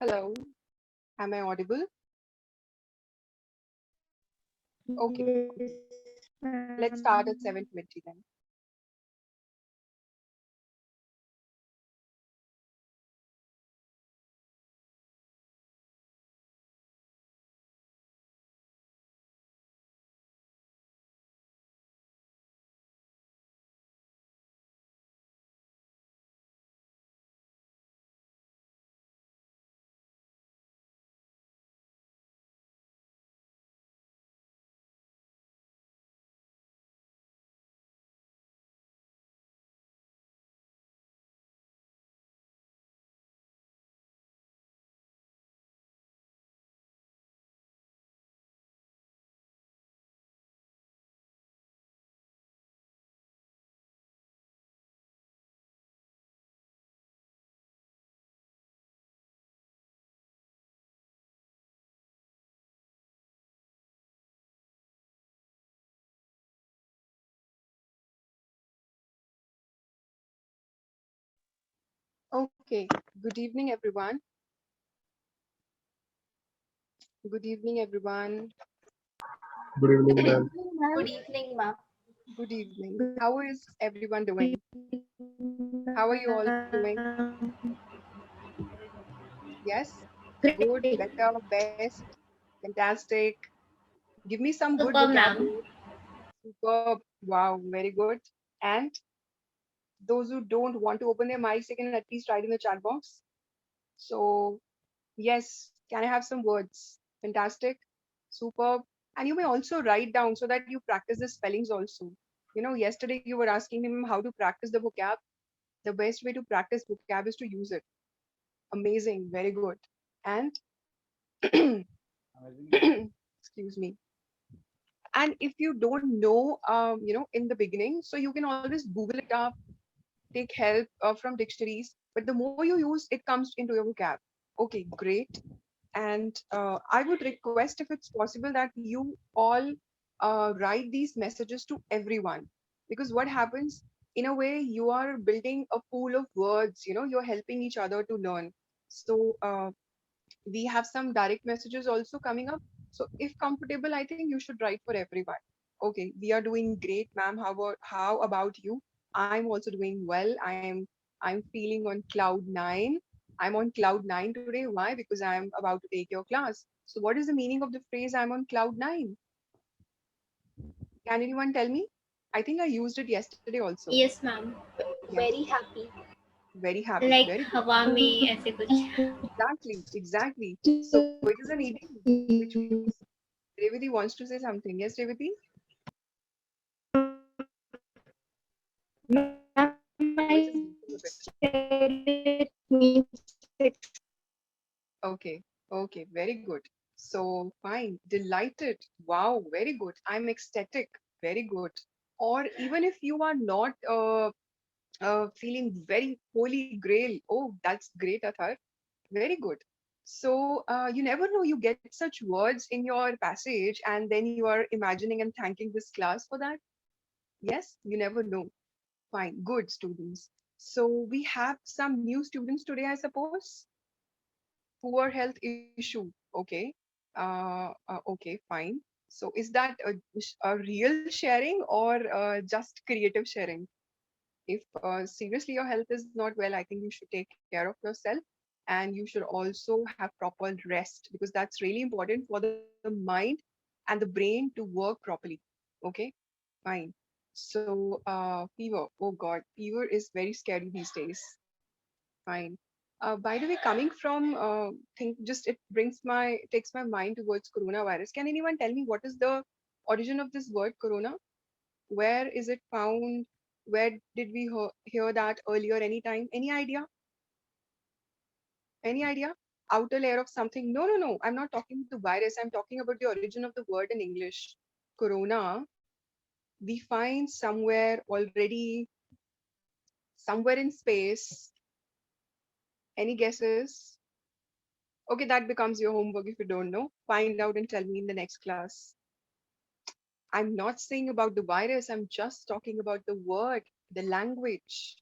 Hello, am I audible? Okay, okay. Let's start at 7:20 then. Okay, good evening, everyone. Good evening, everyone. Good evening, ma'am. Good evening, ma'am. Good evening. How is everyone doing? How are you all doing? Yes? Good, Great. better, best, fantastic. Give me some good Super, ma'am. vocabulary. Superb. Wow, very good. And those who don't want to open their mics, they can at least write in the chat box. So, yes, can I have some words? Fantastic. Superb. And you may also write down so that you practice the spellings also. Yesterday you were asking me how to practice the vocab. The best way to practice vocab is to use it. Amazing. Very good. And excuse me. And if you don't know, in the beginning, so you can always Google it up, take help from dictionaries. But the more you use, it comes into your vocab. Okay, great. And I would request, if it's possible, that you all write these messages to everyone. Because what happens, in a way, you are building a pool of words, you're helping each other to learn. So we have some direct messages also coming up. So if comfortable, I think you should write for everyone. Okay, we are doing great, ma'am. How about you? I'm also doing well. I'm feeling on cloud nine. I'm on cloud nine today. Why? Because I'm about to take your class. So what is the meaning of the phrase I'm on cloud nine? Can anyone tell me? I think I used it yesterday also. Yes, ma'am. Yes, Very happy. very happy. Like Very good. हवा में ऐसे कुछ. Exactly, exactly. So it is an idiom, which means Revati wants to say something. Yes, Revati? Your voice is breaking a bit. Okay, okay, very good. So fine, delighted. Wow, very good. I'm ecstatic. Very good. Or even if you are not feeling very holy grail, oh, that's great, Athar. Very good. So you never know, you get such words in your passage and then you are imagining and thanking this class for that. Yes, you never know. Fine, good students. So we have some new students today, I suppose. Poor health issue. Okay. Okay, fine. So is that a real sharing or just creative sharing? If seriously your health is not well, I think you should take care of yourself, and you should also have proper rest, because that's really important for the mind and the brain to work properly. Okay, fine. So fever. Oh God, fever is very scary these days. Fine. By the way, coming from think just it brings my takes my mind towards coronavirus. Can anyone tell me what is the origin of this word corona? Where is it found? Where did we hear that earlier? Anytime? Any idea? Any idea? Outer layer of something? No, no, no. I'm not talking about the virus. I'm talking about the origin of the word in English. Corona. We find somewhere already, somewhere in space. Any guesses? Okay, that becomes your homework if you don't know. Find out and tell me in the next class. I'm not saying about the virus. I'm just talking about the word, the language.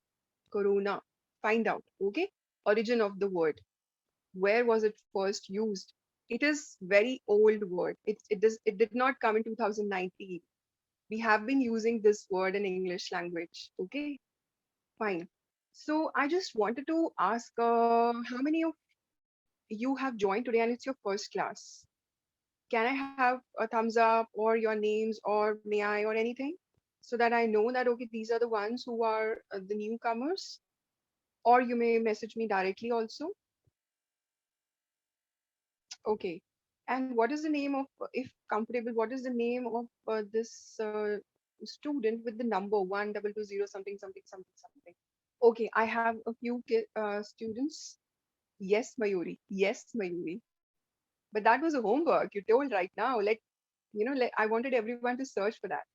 Corona. Find out. Okay? Origin of the word. Where was it first used? It is very old word. It did not come in 2019. We have been using this word in English language. Okay, fine. So I just wanted to ask, how many of you have joined today and it's your first class? Can I have a thumbs up or your names or may I or anything, so that I know that okay, these are the ones who are the newcomers? Or you may message me directly also. Okay. And what is the name of, if comfortable, what is the name of this student with the number 1220 something something something something? Okay, I have a few students. Yes, Mayuri. Yes, Mayuri. But that was a homework you told right now. I wanted everyone to search for that.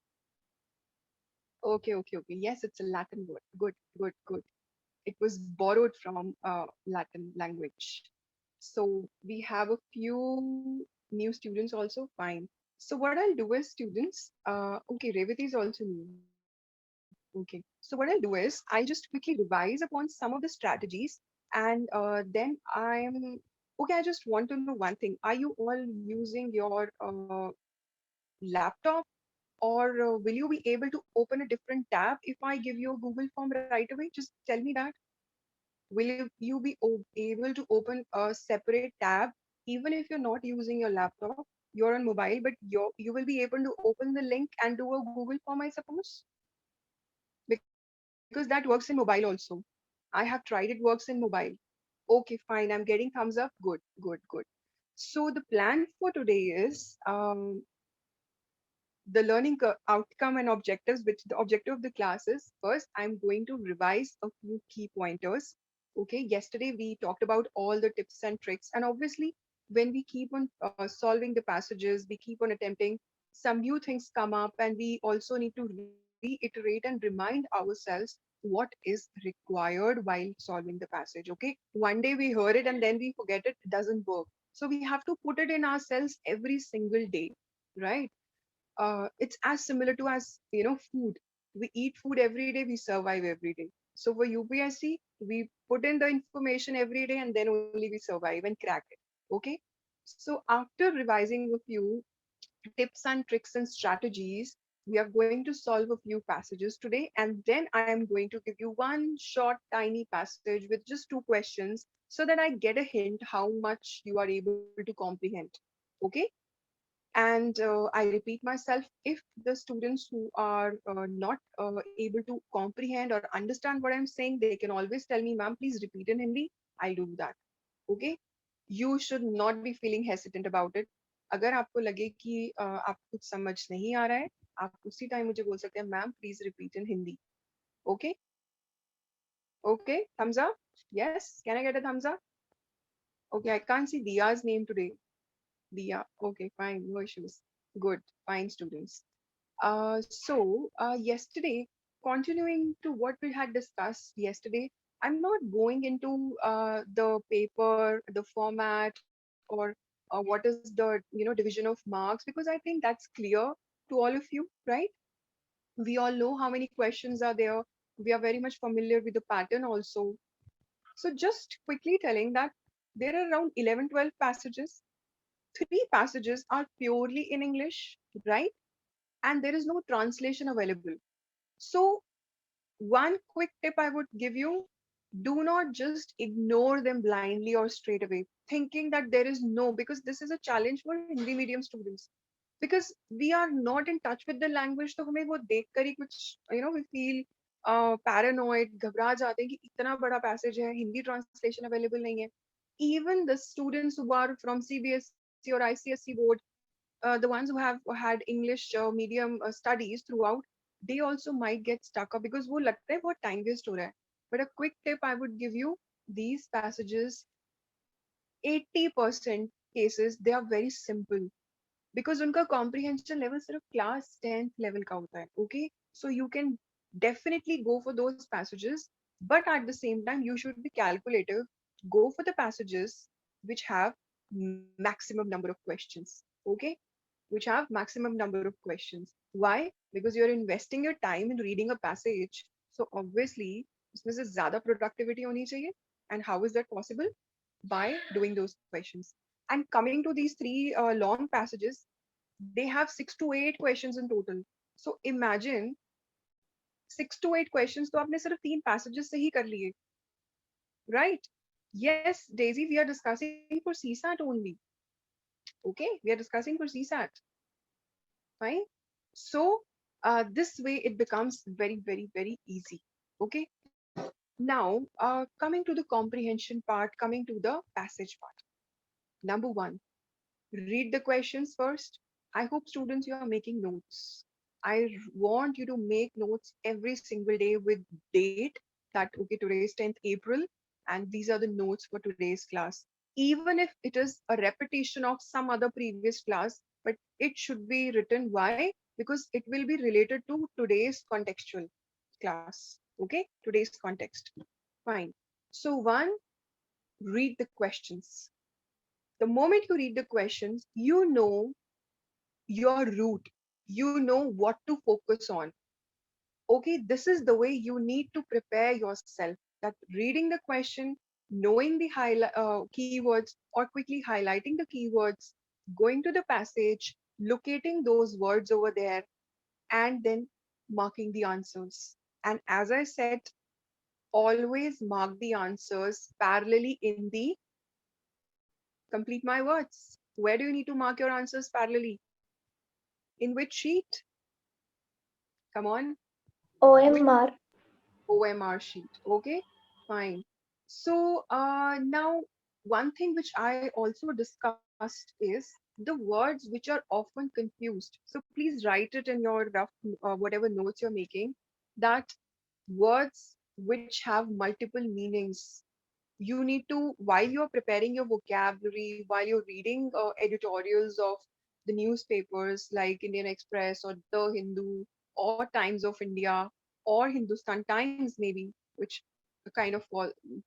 Okay, okay, okay. Yes, it's a Latin word. Good, good, good. It was borrowed from Latin language. So we have a few new students also. Fine. So what I'll do is, students, okay, Revati is also new. Okay. So what I'll do is, I'll just quickly revise upon some of the strategies, and then okay, I just want to know one thing. Are you all using your laptop, or will you be able to open a different tab if I give you a Google form right away? Just tell me that. Will you be able to open a separate tab even if you're not using your laptop? You're on mobile, but you will be able to open the link and do a Google form, I suppose, because that works in mobile also. I have tried, it works in mobile. Okay, fine. I'm getting thumbs up. Good, good, good. So the plan for today is the outcome and objectives, which the objective of the class is, first I'm going to revise a few key pointers. Okay, yesterday we talked about all the tips and tricks, and obviously when we keep on solving the passages, we keep on attempting, some new things come up, and we also need to reiterate and remind ourselves what is required while solving the passage. Okay, one day we heard it and then we forget it, it doesn't work. So we have to put it in ourselves every single day, right? It's as similar to, as food. We eat food every day, we survive every day. So for UPSC, we put in the information every day and then only we survive and crack it. Okay. So after revising a few tips and tricks and strategies, we are going to solve a few passages today, and then I am going to give you one short tiny passage with just two questions, so that I get a hint how much you are able to comprehend. Okay. And I repeat myself, if the students who are not able to comprehend or understand what I'm saying, they can always tell me, ma'am, please repeat in Hindi. I'll do that. Okay. You should not be feeling hesitant about it. अगर आपको लगे कि आपको कुछ समझ नहीं आ रहा है, आप उसी टाइम मुझे बोल सकते हैं, ma'am please repeat in Hindi. Okay. Okay, thumbs up. Yes, can I get a thumbs up? Okay, I can't see Dia's name today. Dia. Okay, fine, no issues. Good, fine, students. Yesterday, continuing to what we had discussed yesterday, I'm not going into the paper, the format, or what is the division of marks, because I think that's clear to all of you, right? We all know how many questions are there. We are very much familiar with the pattern also. So just quickly telling that there are around 11, 12 passages. Three passages are purely in English, right? And there is no translation available. So, one quick tip I would give you, do not just ignore them blindly or straight away, thinking that there is no, because this is a challenge for Hindi medium students. Because we are not in touch with the language, तो हमें वो देख कर ही कुछ, we feel paranoid, घबरा जाते हैं कि इतना बड़ा passage है, Hindi translation available नहीं है. Even the students who are from CBSE or ICSE board, the ones who have had English medium studies throughout, they also might get stuck up because वो लगता है बहुत time waste हो रहा है. But a quick tip I would give you, these passages, 80% cases, they are very simple, because उनका comprehension level सिर्फ class 10th level का होता है. Okay, so you can definitely go for those passages, but at the same time you should be calculative. Go for the passages which have maximum number of questions. Okay, which have maximum number of questions. Why? Because you're investing your time in reading a passage, so obviously उसमें से ज़्यादा productivity होनी चाहिए. And how is that possible? by doing those questions. And coming to these three long passages, they have 6 to 8 questions in total. So imagine 6 to 8 questions तो आपने सिर्फ 3 passages से ही कर लिए, right? Yes, Daisy, we are discussing for CSAT only. Okay, we are discussing for CSAT. Fine. So this way it becomes very, very, very easy. Okay. Now, coming to the comprehension part, coming to the passage part. Number one, read the questions first. I hope students you are making notes. I want you to make notes every single day with date that okay today is 10th April and these are the notes for today's class. Even if it is a repetition of some other previous class, but it should be written. Why? Because it will be related to today's contextual class. Okay, today's context. Fine. So one, read the questions. The moment you read the questions, you know your route, you know what to focus on. Okay, this is the way you need to prepare yourself, that reading the question, knowing the keywords or quickly highlighting the keywords, going to the passage, locating those words over there, and then marking the answers. And as I said, always mark the answers parallelly in the complete my words. Where do you need to mark your answers parallelly? In which sheet? Come on. Which OMR. OMR sheet? Okay, fine. So now one thing which I also discussed is the words which are often confused. So please write it in your rough whatever notes you're making, that words which have multiple meanings. You need to, while you're preparing your vocabulary, while you're reading editorials of the newspapers like Indian Express or The Hindu or Times of India or Hindustan Times maybe, which kind of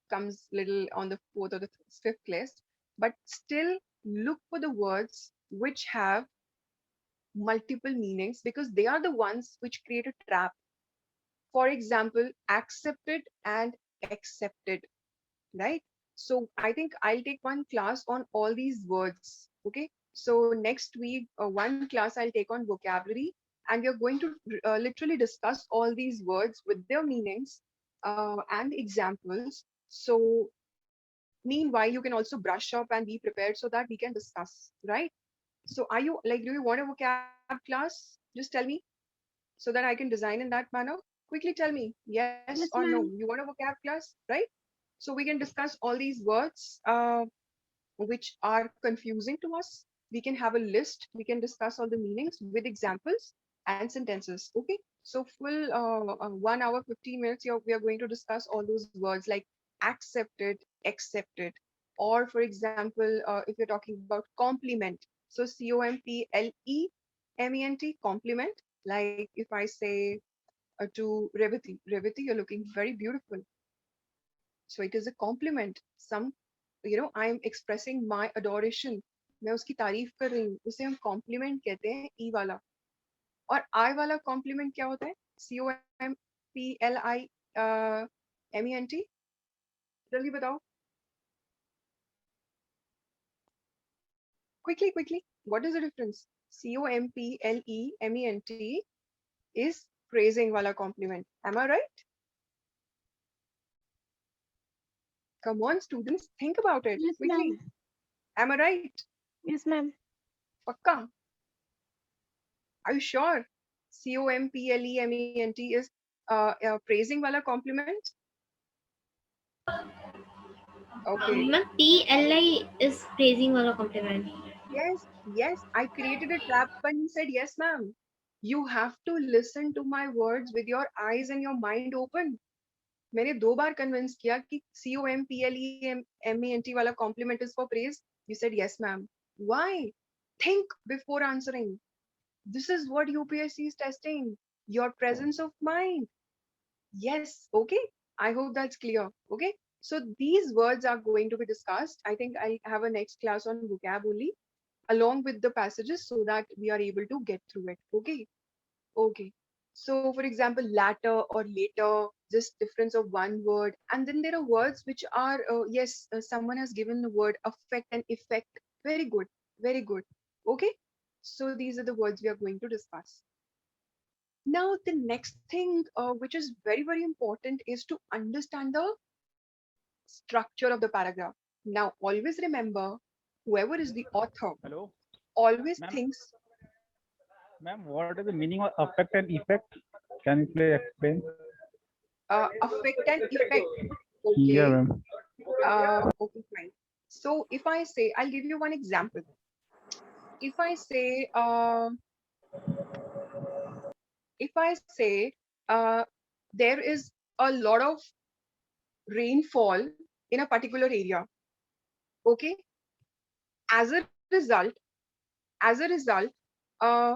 comes little on the fourth or the fifth list, but still look for the words which have multiple meanings because they are the ones which create a trap. For example, accepted and accepted, right? So I think I'll take one class on all these words. Okay. So next week, one class I'll take on vocabulary, and we are going to literally discuss all these words with their meanings and examples. So meanwhile, you can also brush up and be prepared so that we can discuss, right? So are you like, do you want a vocab class? Just tell me so that I can design in that manner. Quickly tell me yes or Yes, no. You ma'am. want a vocab class, right? So we can discuss all these words which are confusing to us. We can have a list. We can discuss all the meanings with examples and sentences. Okay. So full 1 hour, 15 minutes, we are going to discuss all those words like accepted, accepted, or for example, if you're talking about compliment. So COMPLEMENT, compliment. Like if I say to Revati, Revati, you're looking very beautiful. So it is a compliment. Some, I'm expressing my adoration. मैं उसकी तारीफ कर रही हूँ, उसे हम complement कहते हैं ई वाला. और आई वाला कॉम्प्लीमेंट क्या होता है? COMPLIMENT. जल्दी बताओ. Quickly. What is the difference? COMPLEMENT is praising wala compliment. Am I right? Come on, students, think about it Yes, ma'am. quickly. Am I right? Yes, ma'am. Pakka. Are you sure? COMPLEMENT is praising wala compliment? Okay. Ma'am, PLI is praising wala compliment. Yes. I created a trap when you said yes, ma'am. You have to listen to my words with your eyes and your mind open. मैंने 2 बार convince किया कि COMPLEMENT वाला compliment is for praise. You said yes, ma'am. Why? Think before answering. This is what UPSC is testing. Your presence of mind. Yes, okay. I hope that's clear. Okay. So these words are going to be discussed. I think I'll have a next class on vocab only, along with the passages so that we are able to get through it. Okay. Okay. So, for example, latter or later, just difference of one word. And then there are words which are, yes, someone has given the word affect and effect. Very good, very good. Okay. So, these are the words we are going to discuss. Now, the next thing which is very, very important is to understand the structure of the paragraph. Now, always remember, whoever is the author Hello, always ma'am. thinks Ma'am, what is the meaning of affect and effect? Can you please explain? affect and effect. Yeah, Okay. ma'am. Okay, fine. So if I say, I'll give you one example. If I say, if I say, uh, there is a lot of rainfall in a particular area. Okay. As a result, as a result, uh,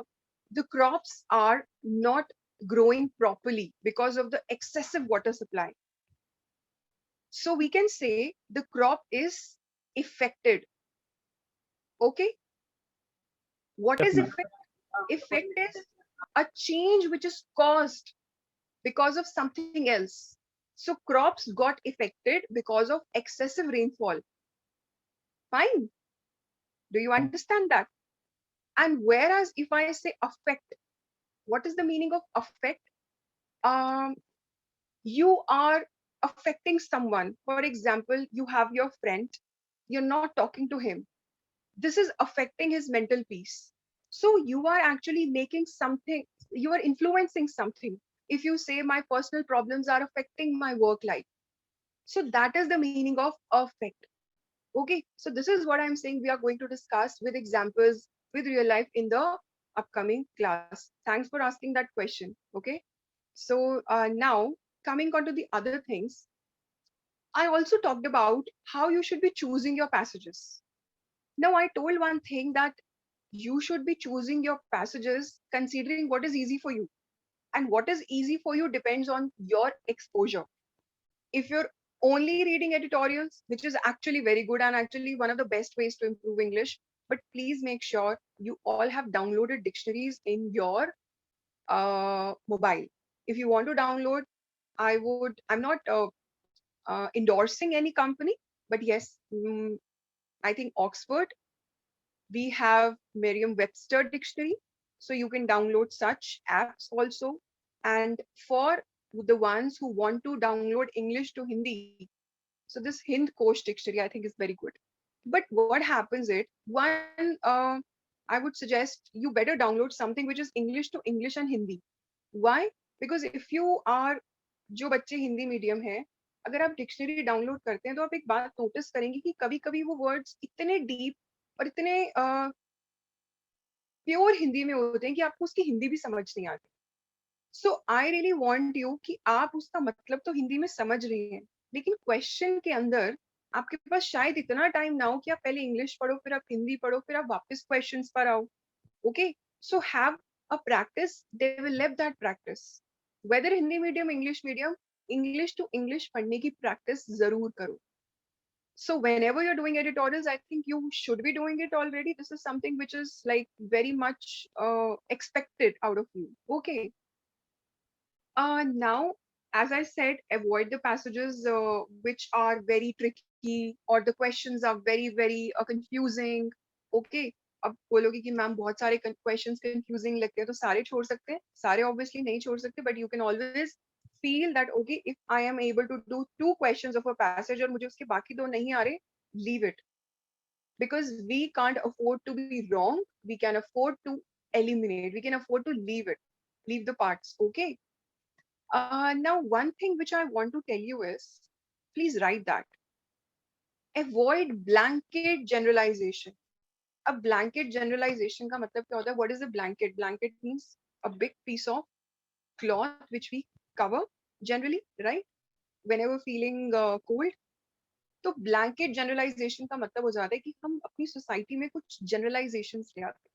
the crops are not growing properly because of the excessive water supply. So we can say the crop is affected. Okay. What Yes, is ma'am. effect? Effect is a change which is caused because of something else. So crops got affected because of excessive rainfall. Fine. Do you understand that? And whereas if I say affect, what is the meaning of affect? Um, you are affecting someone. For example, you have your friend, you're not talking to him. This is affecting his mental peace. So you are actually making something, you are influencing something. If you say my personal problems are affecting my work life, so that is the meaning of affect. Okay, so this is what I'm saying we are going to discuss with examples with real life in the upcoming class. Thanks for asking that question. Okay, so now coming on to the other things, I also talked about how you should be choosing your passages. Now, I told one thing that you should be choosing your passages considering what is easy for you. And what is easy for you depends on your exposure. If you're only reading editorials, which is actually very good and actually one of the best ways to improve English, but please make sure you all have downloaded dictionaries in your mobile. If you want to download, I'm not endorsing any company, but yes, I think Oxford, we have Merriam-Webster dictionary, so you can download such apps also. And for the ones who want to download English to Hindi, so this Hind Kosh dictionary I think is very good. But what happens is one, I would suggest you better download something which is English to English and Hindi. Why? Because if you are, जो बच्चे Hindi medium है, अगर आप dictionary download करते हैं तो आप एक बात नोटिस करेंगे कि कभी कभी वो वर्ड्स इतने डीप और इतने प्योर हिंदी में होते हैं कि आपको उसकी हिंदी भी समझ नहीं आती. सो आई रियली वांट यू कि आप उसका मतलब तो हिंदी में समझ रही हैं, लेकिन क्वेश्चन के अंदर आपके पास शायद इतना टाइम ना हो कि आप पहले इंग्लिश पढ़ो, फिर आप हिंदी पढ़ो, फिर आप वापस क्वेश्चंस पर आओ. Okay, so have a practice, develop that practice. Whether Hindi medium, English to English पढ़ने की प्रैक्टिस जरूर करो. So whenever you're doing editorials, I think you should be doing it already. This is something which is like very much expected out of you. Okay. Now, as I said, avoid the passages which are very tricky or the questions are very, very confusing. Okay. अब बोलोगे कि ma'am बहुत सारे questions confusing लगते हैं तो सारे छोड़ सकते हैं, सारे ऑब्वियसली नहीं छोड़ सकते, but you can always feel that okay if I am able to do two questions of a passage और मुझे उसके बाकी दो नहीं आ रहे, leave it, because we can't afford to be wrong. We can afford to eliminate, we can afford to leave it, leave the parts. Okay. Now one thing which I want to tell you is, please write that, avoid blanket generalization. अब blanket generalization का मतलब क्या होता है? What is a blanket? Blanket means a big piece of cloth which we cover generally, right? Whenever feeling cold. तो blanket generalization का मतलब हो जाता है कि हम अपनी society में कुछ generalizations ले आते हैं.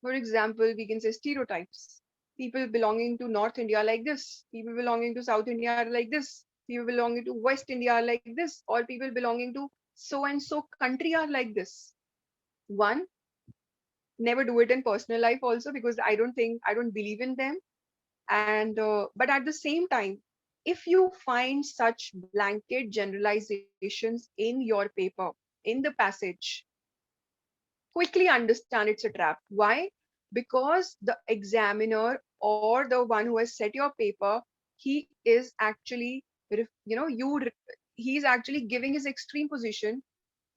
For example, we can say stereotypes. People belonging to North India are like this. People belonging to South India are like this. People belonging to West India are like this. Or people belonging to so and so country are like this. One, never do it in personal life also, because I don't believe in them. And but at the same time, if you find such blanket generalizations in your paper, in the passage, quickly understand it's a trap. Why? Because the examiner or the one who has set your paper, he is actually, he is actually giving his extreme position,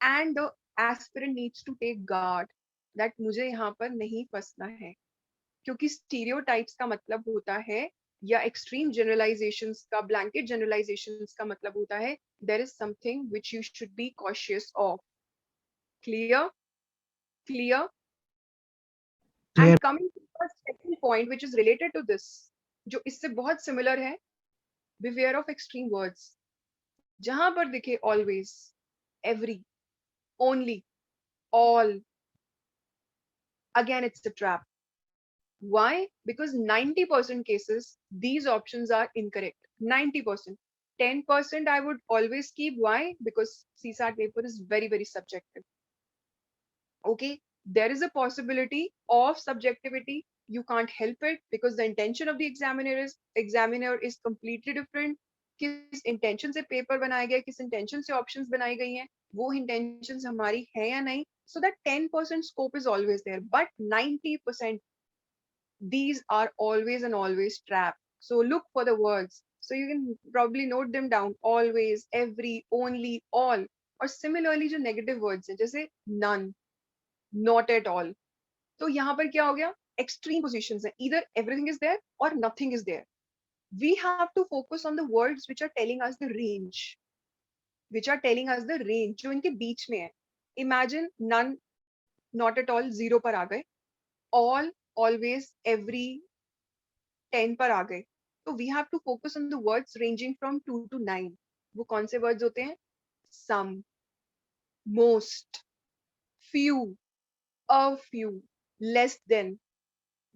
and the aspirant needs to take guard that मुझे यहाँ पर नहीं फंसना है, क्योंकि stereotypes का मतलब होता है, या extreme generalizations का, blanket generalizations का मतलब होता है, there is something which you should be cautious of. Clear? Clear? Clear. And coming to the second point, which is related to this, जो इससे बहुत similar है, beware of extreme words. जहां पर दिखे always, every, only, all, again it's a trap. Why? Because 90% cases, these options are incorrect. 90%. 10% I would always keep. Why? Because CSAT paper is very, very subjective. Okay, there is a possibility of subjectivity. You can't help it because the intention of the examiner is completely different. किस intention से paper बनाया गया, किस intention से options बनाई गई हैं, वो intentions हमारी है या नहीं. So that 10% scope is always there, but 90%, these are always and always trap. So look for the words. So you can probably note them down. Always, every, only, all. और similarly जो negative words हैं, जैसे none, not at all. तो यहाँ पर क्या हो गया? Extreme positions हैं. Either everything is there or nothing is there. We have to focus on the words which are telling us the range. Which are telling us the range, जो इनके बीच में है. Imagine none, not at all, 0 पर आ गए. All, always, every, 10 पर आ गए. तो we have to focus on the words ranging from 2 to 9. वो कौन से words होते हैं? Some, most, few, a few, less than.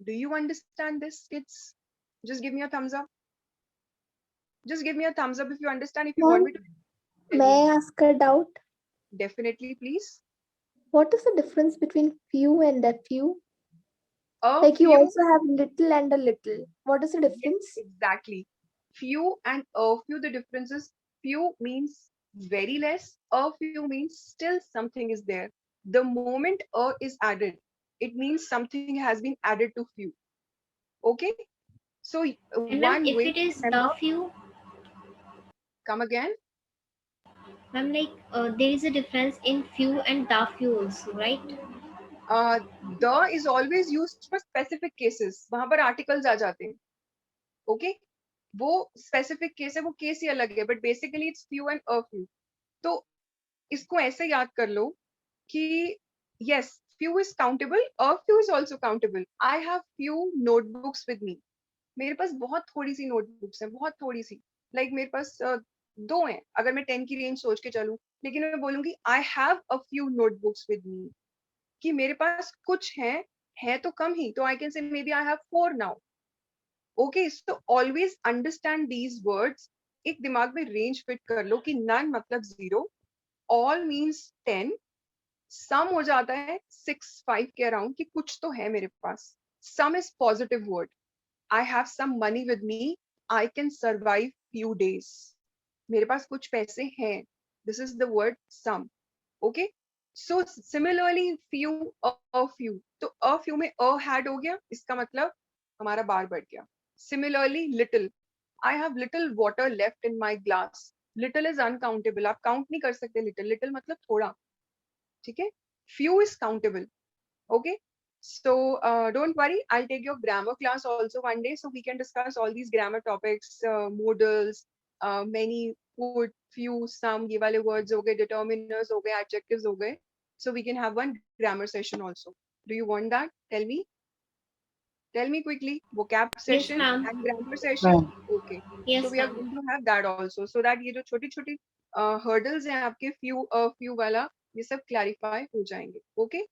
Do you understand this, kids? Just give me a thumbs up. Just give me a thumbs up if you understand. If you want me to tell May me. I ask a doubt? Definitely, please. What is the difference between few and a few? A Like you few, also have little and a little. What is the difference? exactly. Few and a few, the difference is few means very less, a few means still something is there. The moment a is added, it means something has been added to few. Okay? So And ma'am, one if way it to is the remember, few, come again. ma'am, like there is a difference in few and the few also, right? The is always used for specific cases. वहां पर articles आ जाते हैं. Okay? वो specific case है, वो case ही अलग है, but basically it's few and a few. तो इसको ऐसे याद कर लो कि yes, few is countable, a few is also countable. I have few notebooks with me. मेरे पास बहुत थोड़ी सी notebooks हैं, बहुत थोड़ी सी. Like मेरे पास दो हैं, अगर मैं 10 की रेंज सोच के चलूं, लेकिन मैं बोलूंगी I have a few notebooks with me. कि मेरे पास कुछ हैं, है तो कम ही, तो I can say maybe I have 4 now. Okay, so always understand these words. एक दिमाग में रेंज फिट कर लो कि none मतलब 0, all means 10, some हो जाता है 6, 5 के अराउंड कि कुछ तो है मेरे पास. Some is positive word. I have some money with me. I can survive few days. मेरे पास कुछ पैसे हैं. This is the word some. Okay? So similarly few, a few. तो a few में a had हो गया, इसका मतलब हमारा बार बढ़ गया. Similarly little. I have little water left in my glass. Little is uncountable. आप count नहीं कर सकते little. Little मतलब थोड़ा. ठीक है? Few is countable. Okay? So don't worry. I'll take your grammar class also one day, so we can discuss all these grammar topics, modals, many, put, few, some, ये वाले words हो गए, determiners हो गए, adjectives हो गए. So we can have one grammar session also. Do you want that? Tell me. Tell me quickly. Vocab Yes, session ma'am. and grammar session. Ma'am. Okay. Yes, So we are ma'am. going to have that also, so that ये जो छोटी छोटी hurdles हैं आपके few वाला, ये सब clarify हो जाएंगे. Okay.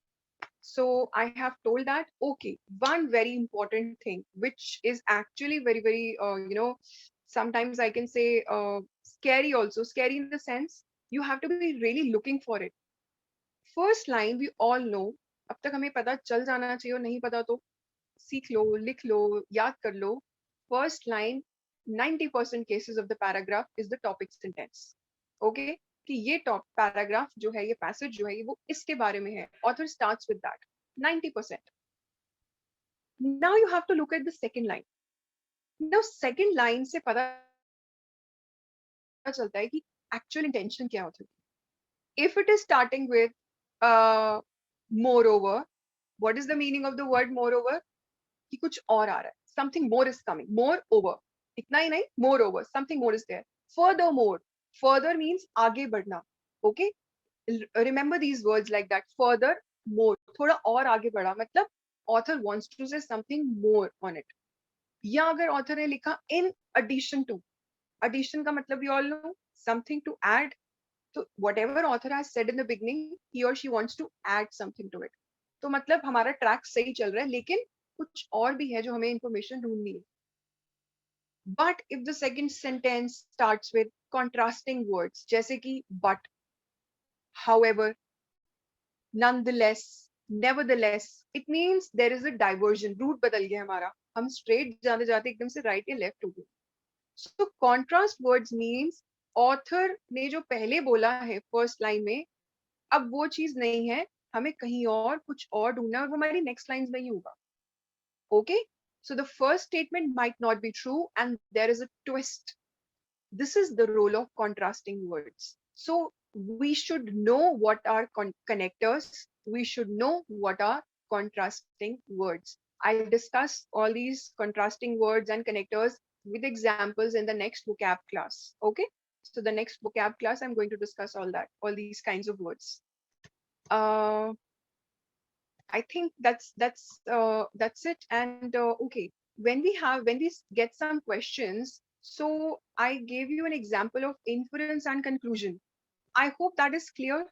So I have told that. Okay, one very important thing, which is actually very, very, sometimes I can say scary also. Scary in the sense you have to be really looking for it. First line we all know. अब तक हमें पता चल जाना चाहिए, और नहीं पता तो सीख लो, लिख लो, याद कर लो. first line 90% cases of the paragraph is the topic sentence. Okay, कि ये टॉप पैराग्राफ जो है, ये पैसेज जो है, ये वो इसके बारे में है. Author starts with that 90%. Now you have to look at the second line. Now second line से पता चलता है कि actual intention क्या होती है. If it is starting with moreover, what is the meaning of the word moreover? कि कुछ और आ रहा है. Something more is coming. Moreover. इतना ही नहीं, moreover. Something more is there. Furthermore. Further means आगे बढ़ना. Okay? Remember these words like that. Further, more. थोड़ा और आगे बढ़ा. मतलब author wants to say something more on it. या अगर author ने लिखा in addition to. Addition का मतलब you all know. Something to add. So whatever author has said in the beginning, he or she wants to add something to it. तो मतलब हमारा track सही चल रहा है, लेकिन कुछ और भी है जो हमें इंफॉर्मेशन ढूंढनी है. But if the second sentence starts with contrasting words, जैसे कि but, however, nonetheless, nevertheless, it means there is a diversion. Route बदल गया हमारा. हम straight जाते जाते एकदम से right या left हो गए. So contrast words means author ने जो पहले बोला है first line में, अब वो चीज नहीं है, हमें कहीं और कुछ और ढूंढना है और वो हमारी next lines में ही होगा. Okay, so the first statement might not be true and there is a twist. This is the role of contrasting words. So we should know what are connectors. We should know what are contrasting words. I'll discuss all these contrasting words and connectors with examples in the next vocab class. Okay, so the next vocab class I'm going to discuss all that, all these kinds of words. I think that's it. And okay, when we get some questions, so I gave you an example of inference and conclusion. I hope that is clear.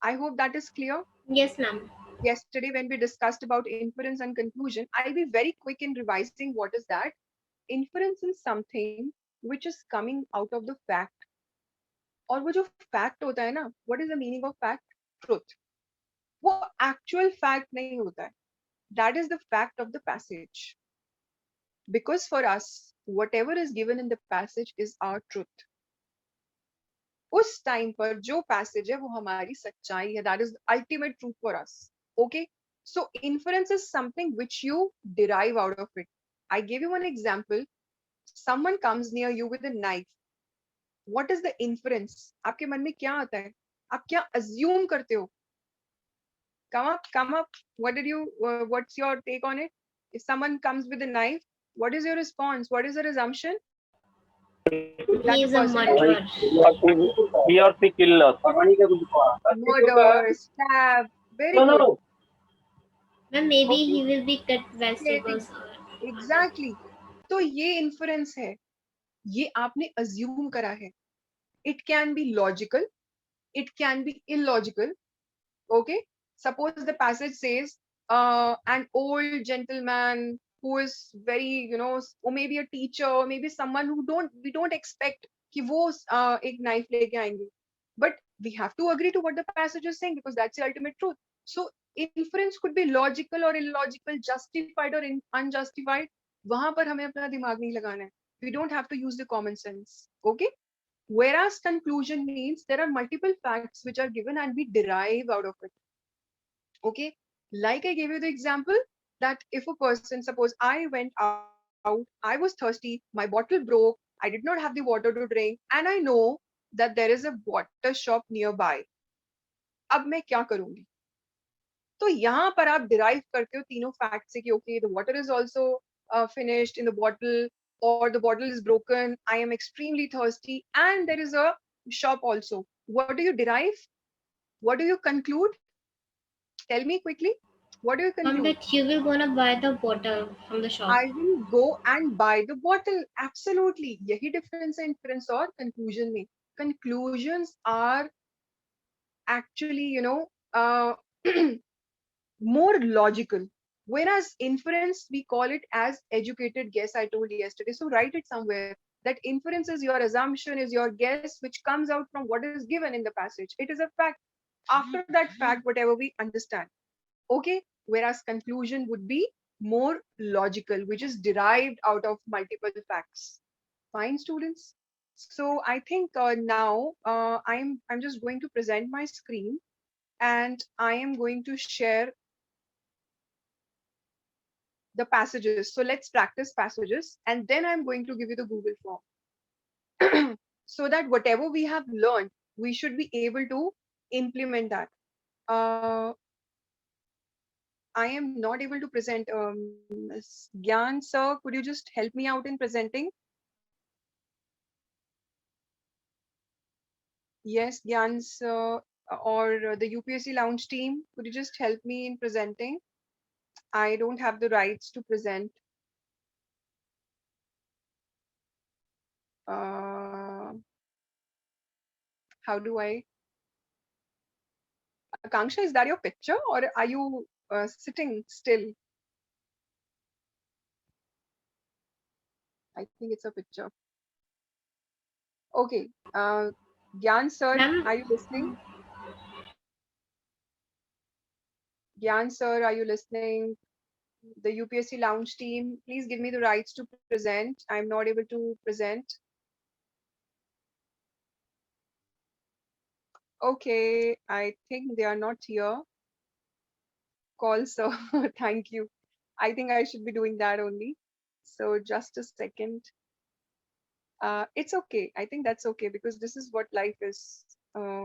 I hope that is clear. Yes, ma'am. Yesterday when we discussed about inference and conclusion, I'll be very quick in revising what is that. Inference is something which is coming out of the fact. और वो जो fact होता है ना, what is the meaning of fact? Truth. वो actual fact नहीं होता है. That is the fact of the passage. Because for us, whatever is given in the passage is our truth. उस time पर जो passage है वो हमारी सच्चाई है. That is the ultimate truth for us. Okay? So inference is something which you derive out of it. I gave you one example. Someone comes near you with a knife. What is the inference? आपके मन में क्या आता है? आप क्या assume करते हो? Come up. What's your take on it? If someone comes with a knife, what is your response? What is your assumption? He is a murderer. He or she kill us. Murder, stab. Very good. No. Ma'am, maybe Okay. he will be cut vegetables. Exactly. तो ये inference है. ये आपने assume करा है. It can be logical. It can be illogical. Okay. Suppose the passage says, an old gentleman who is very, or maybe a teacher, or maybe someone who we don't expect कि वो एक knife लेके आएंगे. But we have to agree to what the passage is saying because that's the ultimate truth. So inference could be logical or illogical, justified or unjustified. वहां पर हमें अपना दिमाग नहीं लगाना है. We don't have to use the common sense. Okay. Whereas conclusion means there are multiple facts which are given and we derive out of it. Okay, like I gave you the example that if a person, suppose I went out, I was thirsty, my bottle broke, I did not have the water to drink, and I know that there is a water shop nearby. अब मैं क्या करूंगी? तो यहाँ पर आप derive करते हो तीनों facts से कि okay, the water is also finished in the bottle, or the bottle is broken, I am extremely thirsty, and there is a shop also. What do you derive? What do you conclude? Tell me quickly. What do you conclude? That you will gonna buy the bottle from the shop. I will go and buy the bottle. Absolutely. यही difference है inference और conclusion में. Conclusions are actually, more logical. Whereas inference, we call it as educated guess, I told you yesterday. So write it somewhere. That inference is your assumption, is your guess, which comes out from what is given in the passage. It is a fact. After that fact, whatever we understand. Okay. Whereas conclusion would be more logical, which is derived out of multiple facts. Fine, students. So I think now I'm just going to present my screen, and I am going to share the passages. So let's practice passages, and then I'm going to give you the Google form so that whatever we have learned, we should be able to implement that. Uh, I am not able to present. Gyan sir, could you just help me out in presenting? Yes, Gyan sir, or the UPSC Lounge team, could you just help me in presenting? I don't have the rights to present. Uh, how do I? Akanksha, is that your picture, or are you sitting still? I think it's a picture. Okay. Gyan sir, Ma'am, are you listening? Gyan sir, are you listening? The UPSC Lounge team, please give me the rights to present. I'm not able to present. Okay, I think they are not here. Call sir. Thank you. I think I should be doing that only. So just a second. It's okay. I think that's okay because this is what life is. Uh,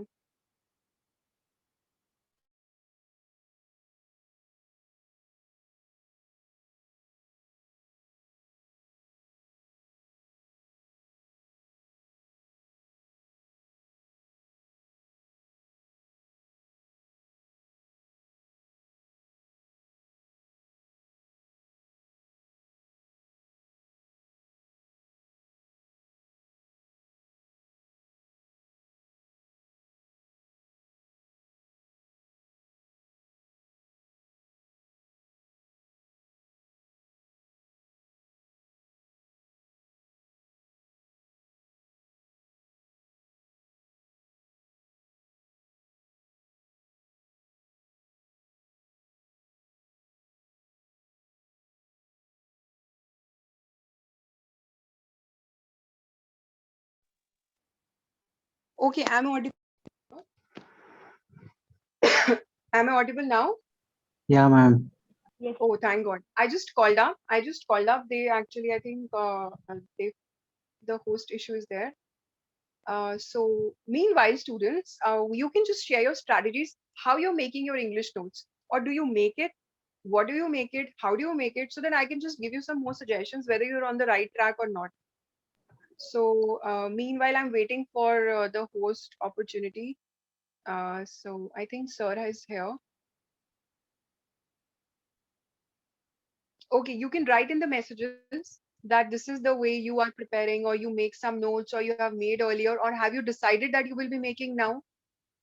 okay, am I audible? Am I audible now? Yeah, ma'am. Oh, thank God. I just called up. I just called up. They actually, I think, the host issue is there. So meanwhile, students, you can just share your strategies, how you're making your English notes, or do you make it? What do you make it? How do you make it? So then I can just give you some more suggestions whether you're on the right track or not. So meanwhile, I'm waiting for the host opportunity. So I think Sir is here. Okay, you can write in the messages that this is the way you are preparing, or you make some notes, or you have made earlier, or have you decided that you will be making now?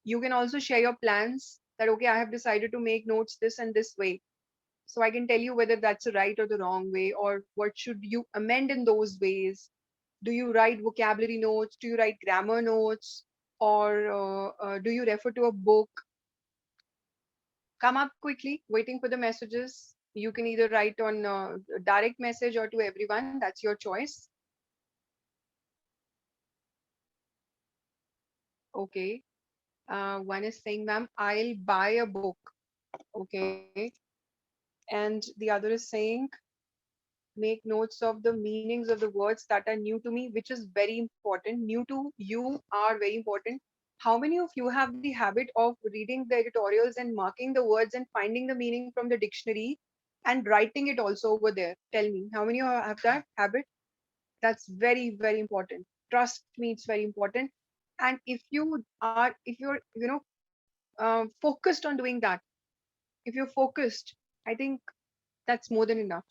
You can also share your plans that, okay, I have decided to make notes this and this way. So I can tell you whether that's the right or the wrong way, or what should you amend in those ways. Do you write vocabulary notes? Do you write grammar notes? Or do you refer to a book? Come up quickly, waiting for the messages. You can either write on a direct message or to everyone. That's your choice. Okay. One is saying, ma'am, I'll buy a book. Okay. And the other is saying, make notes of the meanings of the words that are new to me, which is very important. New to you are very important. How many of you have the habit of reading the editorials and marking the words and finding the meaning from the dictionary and writing it also over there? Tell me, how many of you have that habit? That's very, very important. Trust me, it's very important. And if you're, focused on doing that, if you're focused, I think that's more than enough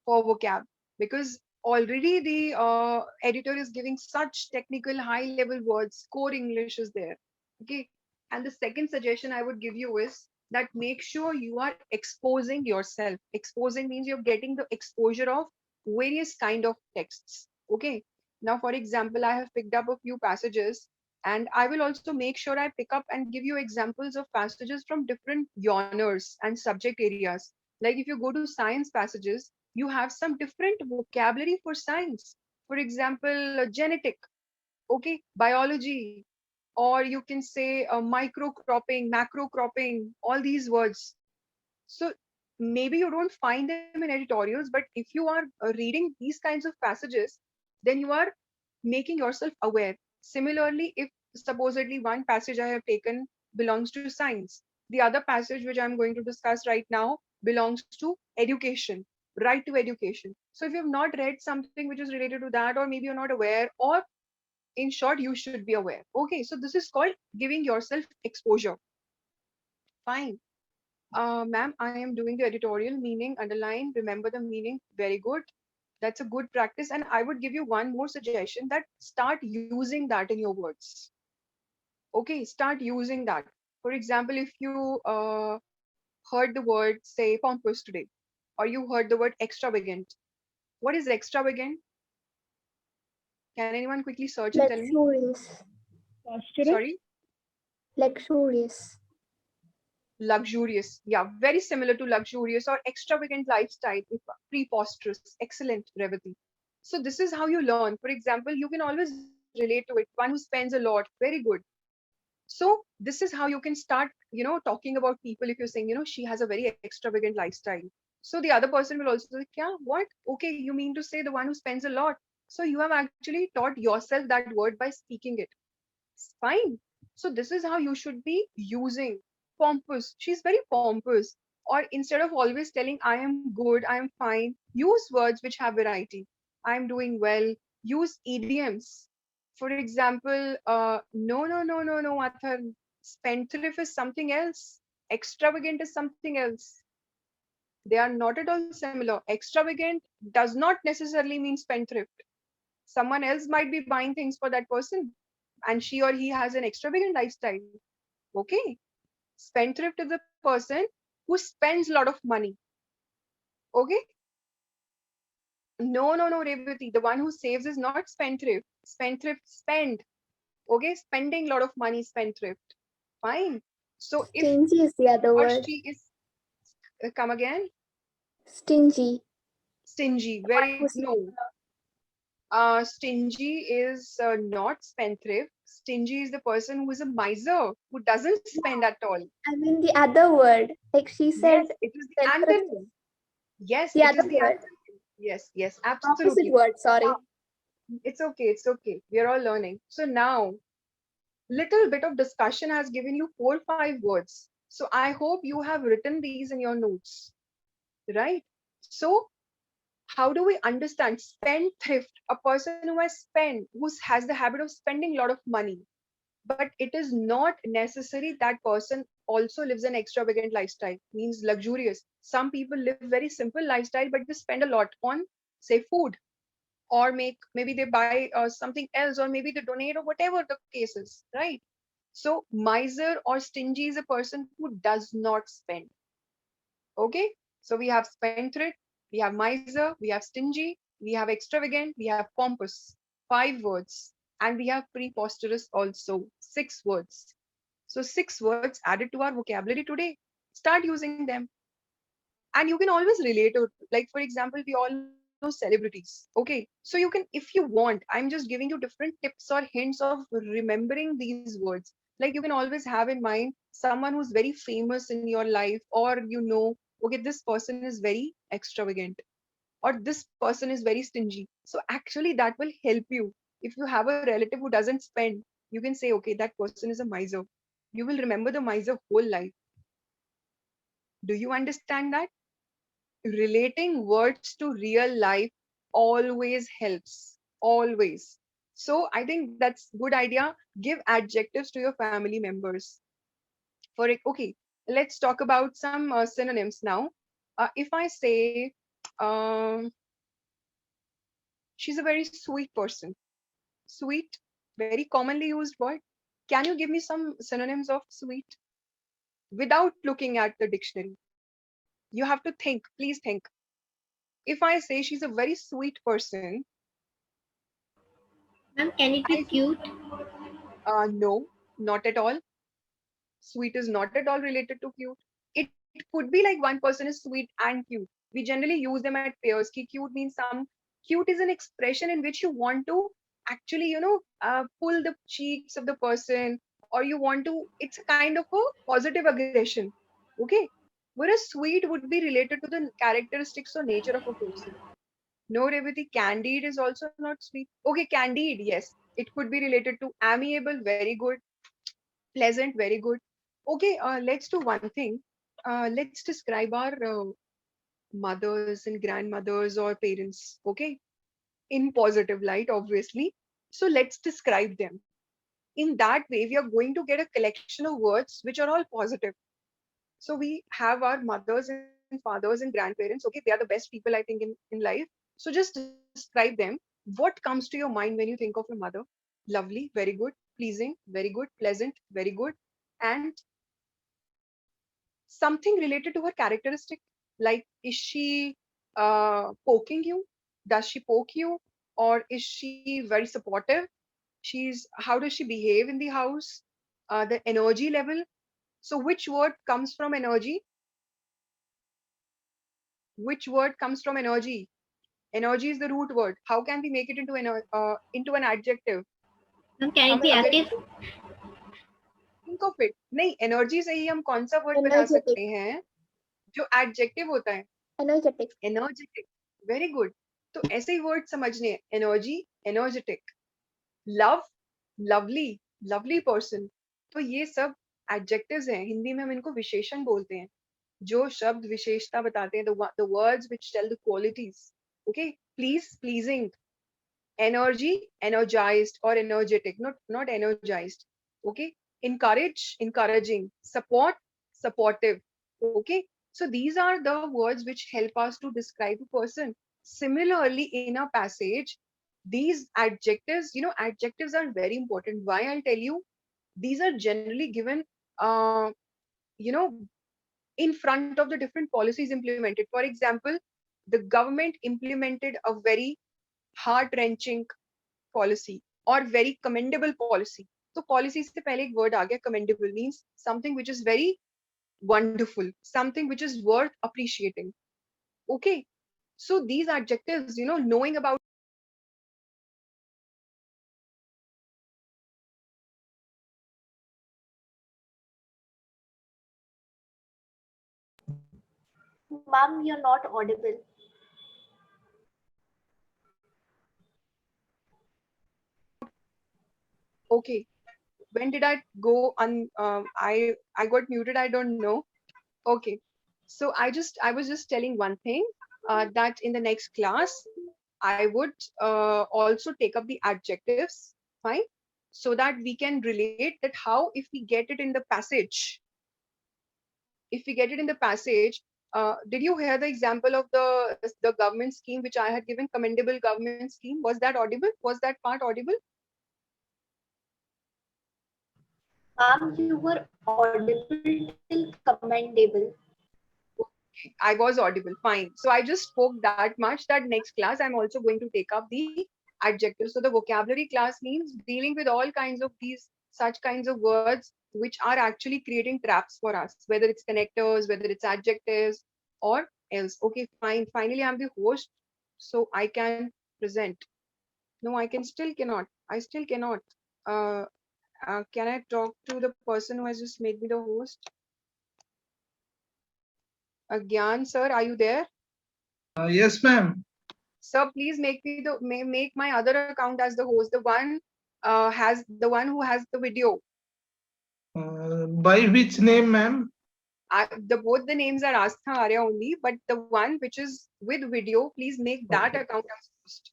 for vocab, because already the editor is giving such technical high level words. Core English is there. Okay. And the second suggestion I would give you is that make sure you are exposing yourself. Exposing means you're getting the exposure of various kind of texts. Okay. Now, for example, I have picked up a few passages, and I will also make sure I pick up and give you examples of passages from different genres and subject areas. Like if you go to science passages, you have some different vocabulary for science. For example, genetic, okay, biology, or you can say micro cropping, macro cropping, all these words. So maybe you don't find them in editorials, but if you are reading these kinds of passages, then you are making yourself aware. Similarly, if supposedly one passage I have taken belongs to science, the other passage which I'm going to discuss right now belongs to education, right to education. So if you have not read something which is related to that, or maybe you're not aware, or in short, you should be aware. Okay, so this is called giving yourself exposure. Fine. Ma'am, I am doing the editorial meaning, underline, remember the meaning. Very good. That's a good practice. And I would give you one more suggestion, that start using that in your words. Okay, start using that. For example, if you heard the word, say, pompous today, or you heard the word extravagant. What is extravagant? Can anyone quickly search and tell me? Luxurious. Sorry? Luxurious. Luxurious. Yeah, very similar to luxurious or extravagant lifestyle. Preposterous. Excellent, Revati. So this is how you learn. For example, you can always relate to it. One who spends a lot. Very good. So this is how you can start, talking about people. If you're saying, she has a very extravagant lifestyle. So the other person will also say, yeah, what? Okay, you mean to say the one who spends a lot. So you have actually taught yourself that word by speaking it. Fine. So this is how you should be using pompous. She's very pompous. Or instead of always telling, I am good, I am fine, use words which have variety. I am doing well. Use idioms. For example, no, Athar. Spendthrift is something else. Extravagant is something else. They are not at all similar. Extravagant does not necessarily mean spendthrift. Someone else might be buying things for that person, and she or he has an extravagant lifestyle. Okay. Spendthrift is a person who spends a lot of money. Okay. No, Revati. The one who saves is not spendthrift. Spendthrift spend. Okay. Spending a lot of money, spendthrift. Fine. So if Stingy is the other or word. she is, come again, Stingy. stingy. Very, no. Stingy is not spendthrift. Stingy is the person who is a miser, who doesn't spend at all. I mean the other word. Like she said, Yes, it is the spendthrift. antonym. Yes, The it other is the word. antonym. Yes, Opposite absolutely. word. Sorry. It's okay, it's okay. We are all learning. So now, little bit of discussion has given you 4, 5 words. So I hope you have written these in your notes, right? So how do we understand spendthrift? A person who has spent, who has the habit of spending a lot of money. But it is not necessary that person also lives an extravagant lifestyle, means luxurious. Some people live very simple lifestyle, but they spend a lot on, say, food, or maybe they buy something else, or maybe they donate, or whatever the case is, right? So miser or stingy is a person who does not spend. Okay, so we have spendthrift, we have miser, we have stingy, we have extravagant, we have pompous. 5 words. And we have preposterous also, 6 words. So 6 words added to our vocabulary today. Start using them. And you can always relate to it. Like, for example, we all know celebrities. Okay, so you can, if you want, I'm just giving you different tips or hints of remembering these words. Like, you can always have in mind someone who's very famous in your life, or okay, this person is very extravagant, or this person is very stingy. So actually that will help you. If you have a relative who doesn't spend, you can say, okay, that person is a miser. You will remember the miser whole life. Do you understand that? Relating words to real life always helps. Always. So I think that's good idea. Give adjectives to your family members. For it, okay, let's talk about some synonyms now. If I say, um, she's a very sweet person. Sweet, very commonly used word. Can you give me some synonyms of sweet without looking at the dictionary? You have to think. Please think. If I say she's a very sweet person, Ma'am, can it be I cute? no, not at all. Sweet is not at all related to cute. It could be like one person is sweet and cute. We generally use them at pairs. Ki cute means cute is an expression in which you want to actually, pull the cheeks of the person, or you want to, it's a kind of a positive aggression. Okay. Whereas sweet would be related to the characteristics or nature of a person. No, Revati, candid is also not sweet. Okay, candid, yes. It could be related to amiable, very good. Pleasant, very good. Okay, let's do one thing. Let's describe our mothers and grandmothers or parents, okay, in positive light, obviously. So let's describe them. In that way, we are going to get a collection of words which are all positive. So we have our mothers and fathers and grandparents. Okay, they are the best people, I think, in life. So just describe them. What comes to your mind when you think of your mother? Lovely, very good. Pleasing, very good. Pleasant, very good. And something related to her characteristic, like is she poking you, does she poke you, or is she very supportive, she's how does she behave in the house, the energy level. So which word comes from energy? Which word comes from energy? Energy is the root word. How can we make it into an adjective? Ma'am, can it हम be अगर active? think of it, नहीं energy से ही हम कौन सा word बना Energetic. सकते हैं जो adjective होता है? Energetic. Energetic, very good. तो ऐसे ही वर्ड समझने हैं. Energy, energetic. Love, lovely, lovely person. तो ये सब एडजेक्टिव्स हैं. हिंदी में हम इनको विशेषण बोलते हैं, जो शब्द विशेषता बताते हैं. The words which tell the qualities. Okay, please, pleasing. Energy, energized or energetic, not energized. Okay. Encourage, encouraging. Support, supportive. Okay. So these are the words which help us to describe a person. Similarly, in a passage, these adjectives, adjectives are very important. Why? I'll tell you. These are generally given uh, you know in front of the different policies implemented. For example, the government implemented a very heart-wrenching policy or very commendable policy. So policy से पहले एक word आ गया. Commendable means something which is very wonderful, something which is worth appreciating. Okay. So these adjectives, knowing about Mom, you're not audible. okay, when did I go I got muted, I don't know. Okay. So I was just telling one thing, that in the next class I would also take up the adjectives, fine, so that we can relate that how if we get it in the passage. If we get it in the passage, did you hear the example of the government scheme which I had given, commendable government scheme? Was that audible? Was that part audible? Mom, you were audible till commendable. I was audible. Fine. So I just spoke that much that next class I'm also going to take up the adjectives. So the vocabulary class means dealing with all kinds of these such kinds of words which are actually creating traps for us, whether it's connectors, whether it's adjectives or else. Okay, fine. Finally, I'm the host, so I can present. No, I can still cannot. I still cannot. Uh, can I talk to the person who has just made me the host? Gyan, sir, are you there? Yes, ma'am. Sir, please make my other account as the host, the one who has the video. By which name, ma'am? Both the names are Aastha, Arya only, but the one which is with video, please make that Okay. account as host,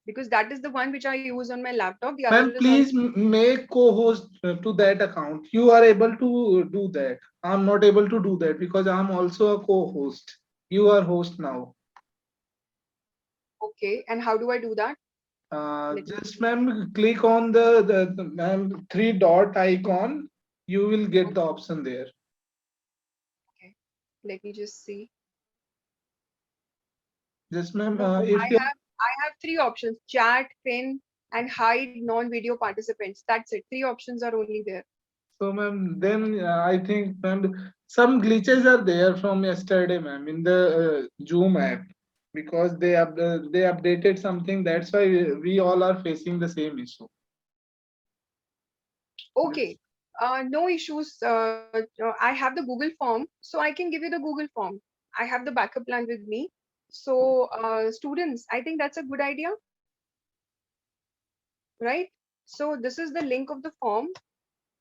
because that is the one which I use on my laptop. The Ma'am, other is please on. make co-host to that account. You are able to do that. I'm not able to do that because I'm also a co-host. You are host now. Okay, and how do I do that? Just ma'am, click on the ma'am 3 dot icon. You will get the option there. Okay, let me just see. Just ma'am, No, if you I have three options: chat, pin, and hide non-video participants. That's it. Three options are only there. So, ma'am, then I think, ma'am, some glitches are there from yesterday, ma'am, in the Zoom app because they updated something. That's why we all are facing the same issue. Okay. No issues. I have the Google form, so I can give you the Google form. I have the backup plan with me. So, students, I think that's a good idea, right? So, this is the link of the form.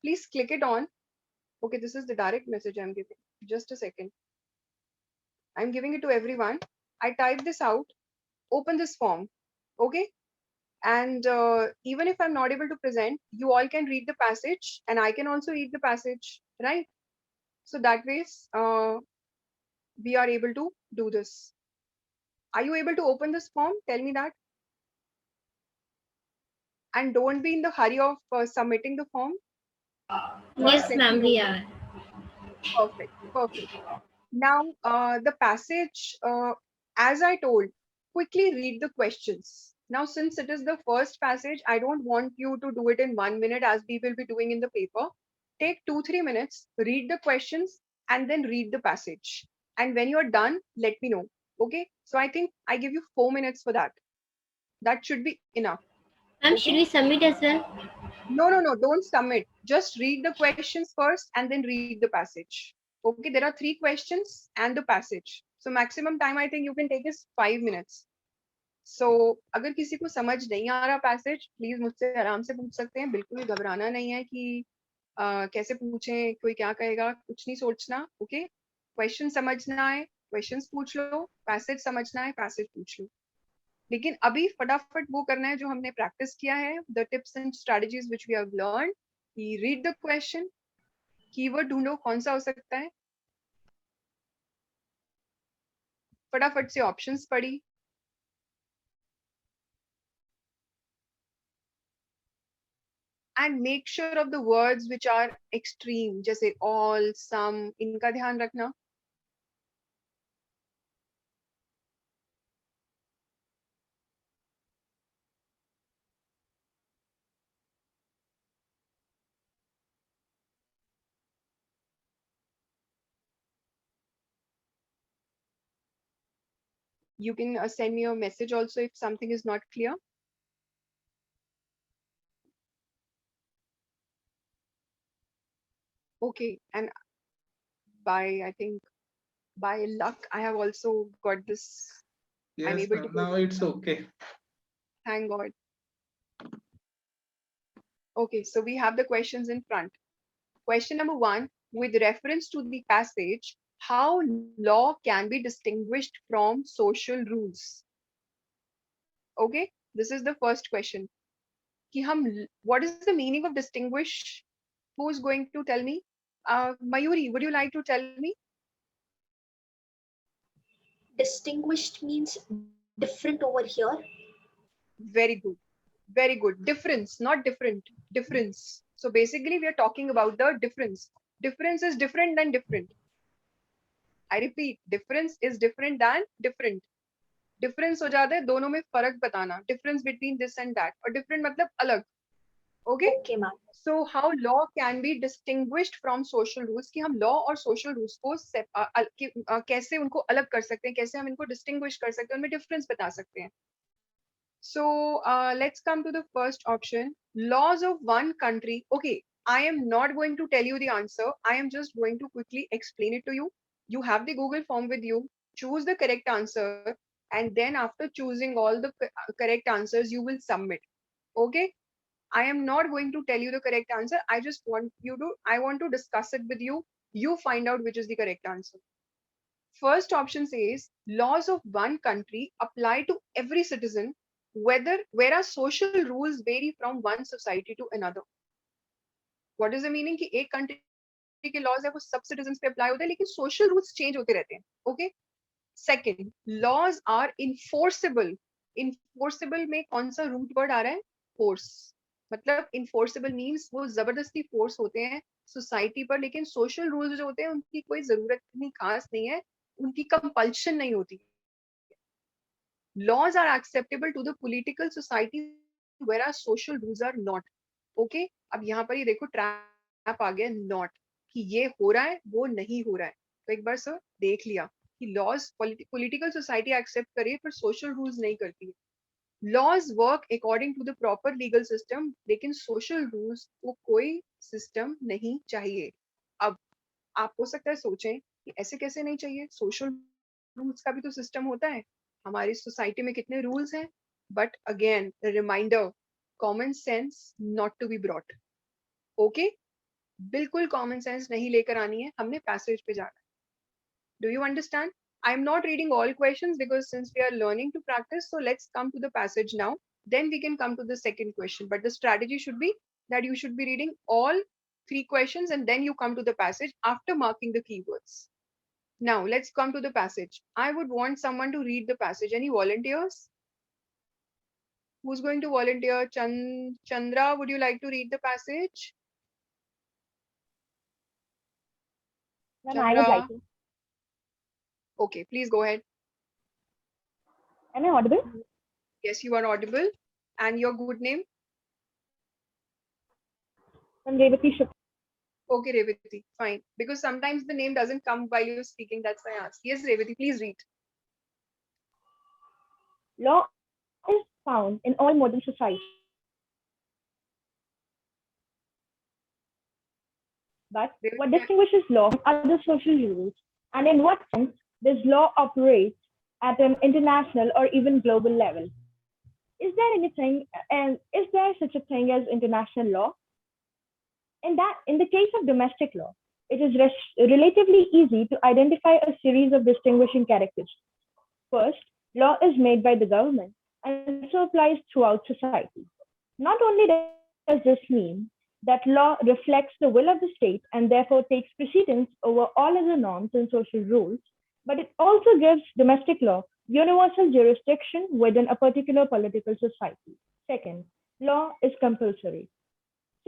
Please click it on. Okay, this is the direct message I'm giving. Just a second. I'm giving it to everyone. I type this out. Open this form. Okay. And even if I'm not able to present, you all can read the passage and I can also read the passage, right? So that ways we are able to do this. Are you able to open this form? Tell me that. And don't be in the hurry of submitting the form. First, Yes, let me ma'am, know. we are. Perfect. Perfect. Now, the passage, as I told, quickly read the questions. Now, since it is the first passage, I don't want you to do it in 1 minute as we will be doing in the paper. Take 2-3 minutes, read the questions, and then read the passage. And when you're done, let me know. Okay. So I think I give you 4 minutes for that. That should be enough. Ma'am, Okay. should we submit as well? No, no, no, don't submit. Just read the questions first and then read the passage. Okay, there are 3 questions and the passage. So maximum time I think you can take is 5 minutes. So अगर किसी को समझ नहीं आ रहा passage please मुझसे आराम से पूछ सकते हैं, बिल्कुल घबराना नहीं है कि कैसे पूछें, कोई क्या कहेगा, कुछ नहीं सोचना. ओके, क्वेश्चन समझना है क्वेश्चंस पूछ लो, पैसेज समझना है पैसेज पूछ लो. लेकिन अभी फटाफट वो करना है जो हमने प्रैक्टिस किया है, the tips and strategies which we have learn. Read the question, keyword ढूंढो कौन सा हो सकता है, फटाफट से ऑप्शंस पढ़ी, and make sure of the words which are extreme जैसे ऑल, सम, इनका ध्यान रखना. You can send me a message also if something is not clear. Okay, and I think by luck, I have also got this. I'm Yes, able to ma'am. go. Now it's okay. Thank God. Okay, so we have the questions in front. Question number 1, with reference to the passage, how law can be distinguished from social rules? Okay, this is the first question. कि what is the meaning of distinguish? Who's going to tell me? Mayuri, would you like to tell me? Distinguished means different over here. Very good. Very good. Difference, not different. Difference. So basically, we are talking about the difference. Difference is different than different. I repeat, difference is different than different. Difference हो जाता है दोनों में फर्क बताना. Difference between this and that. और different मतलब अलग. Okay? Okay, ma'am. So how law can be distinguished from social rules? कि हम law और social rules को कैसे उनको अलग कर सकते हैं, कैसे हम इनको distinguish कर सकते हैं, उनमें difference बता सकते हैं. So let's come to the first option. Laws of one country. Okay, I am not going to tell you the answer. I am just going to quickly explain it to you. You have the Google form with you. Choose the correct answer. And then after choosing all the correct answers, you will submit. Okay. I am not going to tell you the correct answer. I want to discuss it with you. You find out which is the correct answer. First option says laws of one country apply to every citizen, whereas social rules vary from one society to another. What is the meaning? कि एक country के laws है वो सब citizens पे apply होते हैं, लेकिन social rules change होते रहते हैं. Okay. Second, laws are enforceable. Enforceable में कौन सा root word आ रहा है? Force. मतलब enforceable means वो जबरदस्ती force होते हैं society पर, लेकिन social rules जो होते हैं उनकी कोई जरूरत नहीं, खास नहीं है, उनकी compulsion नहीं होती. Laws are acceptable to the political society, whereas social rules are not. Okay? अब यहाँ पर ये देखो trap गैप आ गया नॉट, कि ये हो रहा है वो नहीं हो रहा है। तो एक बार सर देख लिया कि लॉज पॉलिटिकल सोसाइटी एक्सेप्ट करे पर सोशल रूल्स नहीं करती है। Laws work according to the proper legal system, लेकिन सोशल रूल्स को कोई सिस्टम नहीं चाहिए। अब आप हो सकता है सोचें कि ऐसे कैसे नहीं चाहिए, सोशल रूल्स का भी तो सिस्टम होता है, हमारी सोसाइटी में कितने रूल्स हैं। But again reminder, common sense not to be brought. Okay, बिल्कुल कॉमन सेंस नहीं लेकर आनी है, हमने पैसेज पे जाना है। Do you understand? I'm not reading all questions because since we are learning to practice, so let's come to the passage now. Then we can come to the second question. But the strategy should be that you should be reading all 3 questions and then you come to the passage after marking the keywords. Now let's come to the passage. I would want someone to read the passage. Any volunteers? Who's going to volunteer? Chandra, would you like to read the passage? Ma'am, I would like to. Okay, please go ahead. Am I audible? Yes, you are audible. And your good name? I'm Revati Shukla. Okay, Revati, fine. Because sometimes the name doesn't come while you're speaking. That's why I asked. Yes, Revati, please read. Law is found in all modern societies. But what distinguishes law from other social rules, and in what sense does law operate at an international or even global level? Is there such a thing as international law? In the case of domestic law, it is relatively easy to identify a series of distinguishing characteristics. First, law is made by the government and so applies throughout society. Not only does this mean that law reflects the will of the state and therefore takes precedence over all other norms and social rules, but it also gives domestic law universal jurisdiction within a particular political society. Second, law is compulsory.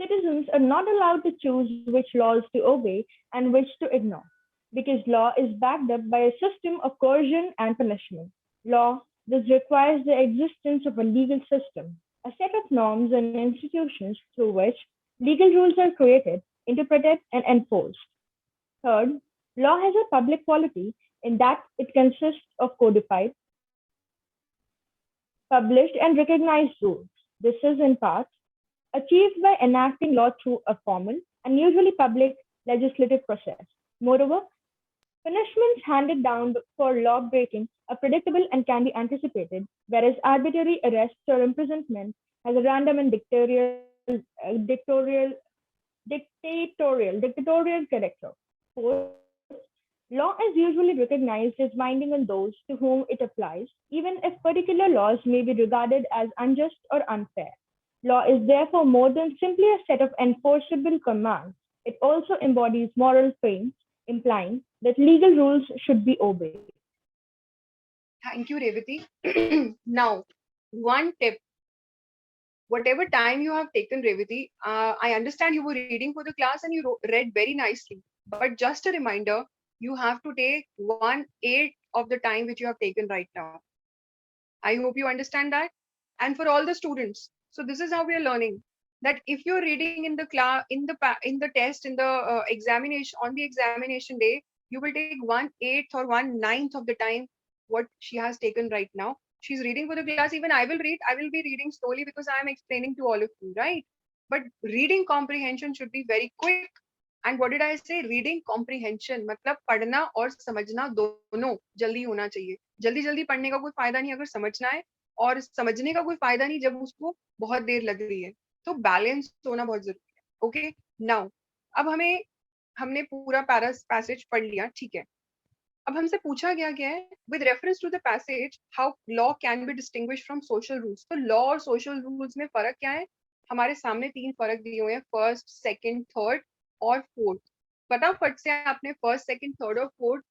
Citizens are not allowed to choose which laws to obey and which to ignore, because law is backed up by a system of coercion and punishment. Law thus requires the existence of a legal system, a set of norms and institutions through which legal rules are created, interpreted, and enforced. Third, law has a public quality in that it consists of codified, published, and recognized rules. This is in part achieved by enacting law through a formal and usually public legislative process. Moreover, punishments handed down for law breaking are predictable and can be anticipated, whereas arbitrary arrests or imprisonment has a random and dictatorial character. Fourth, law is usually recognized as binding on those to whom it applies, even if particular laws may be regarded as unjust or unfair. Law is therefore more than simply a set of enforceable commands. It also embodies moral frames, implying that legal rules should be obeyed. Thank you, Revati. Now, one tip. Whatever time you have taken, Revati, I understand you were reading for the class and you read very nicely. But just a reminder, you have to take 1/8 of the time which you have taken right now. I hope you understand that. And for all the students, so this is how we are learning. That if you're reading in the class, in the test, in the examination, on the examination day, you will take 1/8 or 1/9 of the time what she has taken right now. She's reading for the class. Even I will read. I will be reading slowly because I am explaining to all of you, right? But reading comprehension should be very quick. And what did I say? Reading comprehension मतलब पढ़ना और समझना दोनों जल्दी होना चाहिए. जल्दी जल्दी पढ़ने का कोई फायदा नहीं अगर समझना है, और समझने का कोई फायदा नहीं जब उसको बहुत देर लग रही है. तो बैलेंस होना बहुत जरूरी है. ओके, नाउ अब हमने पूरा पैसेज पढ़ लिया, ठीक है. अब हमसे पूछा गया क्या है, with reference to the passage how law can be distinguish from social rules. तो लॉ और सोशल रूल्स में फर्क क्या है? हमारे सामने 3 फर्क दिए हुए हैं, फर्स्ट, सेकंड, थर्ड और फोर्थ. फटाफट से आपने फर्स्ट, सेकंड, थर्ड और फोर्थ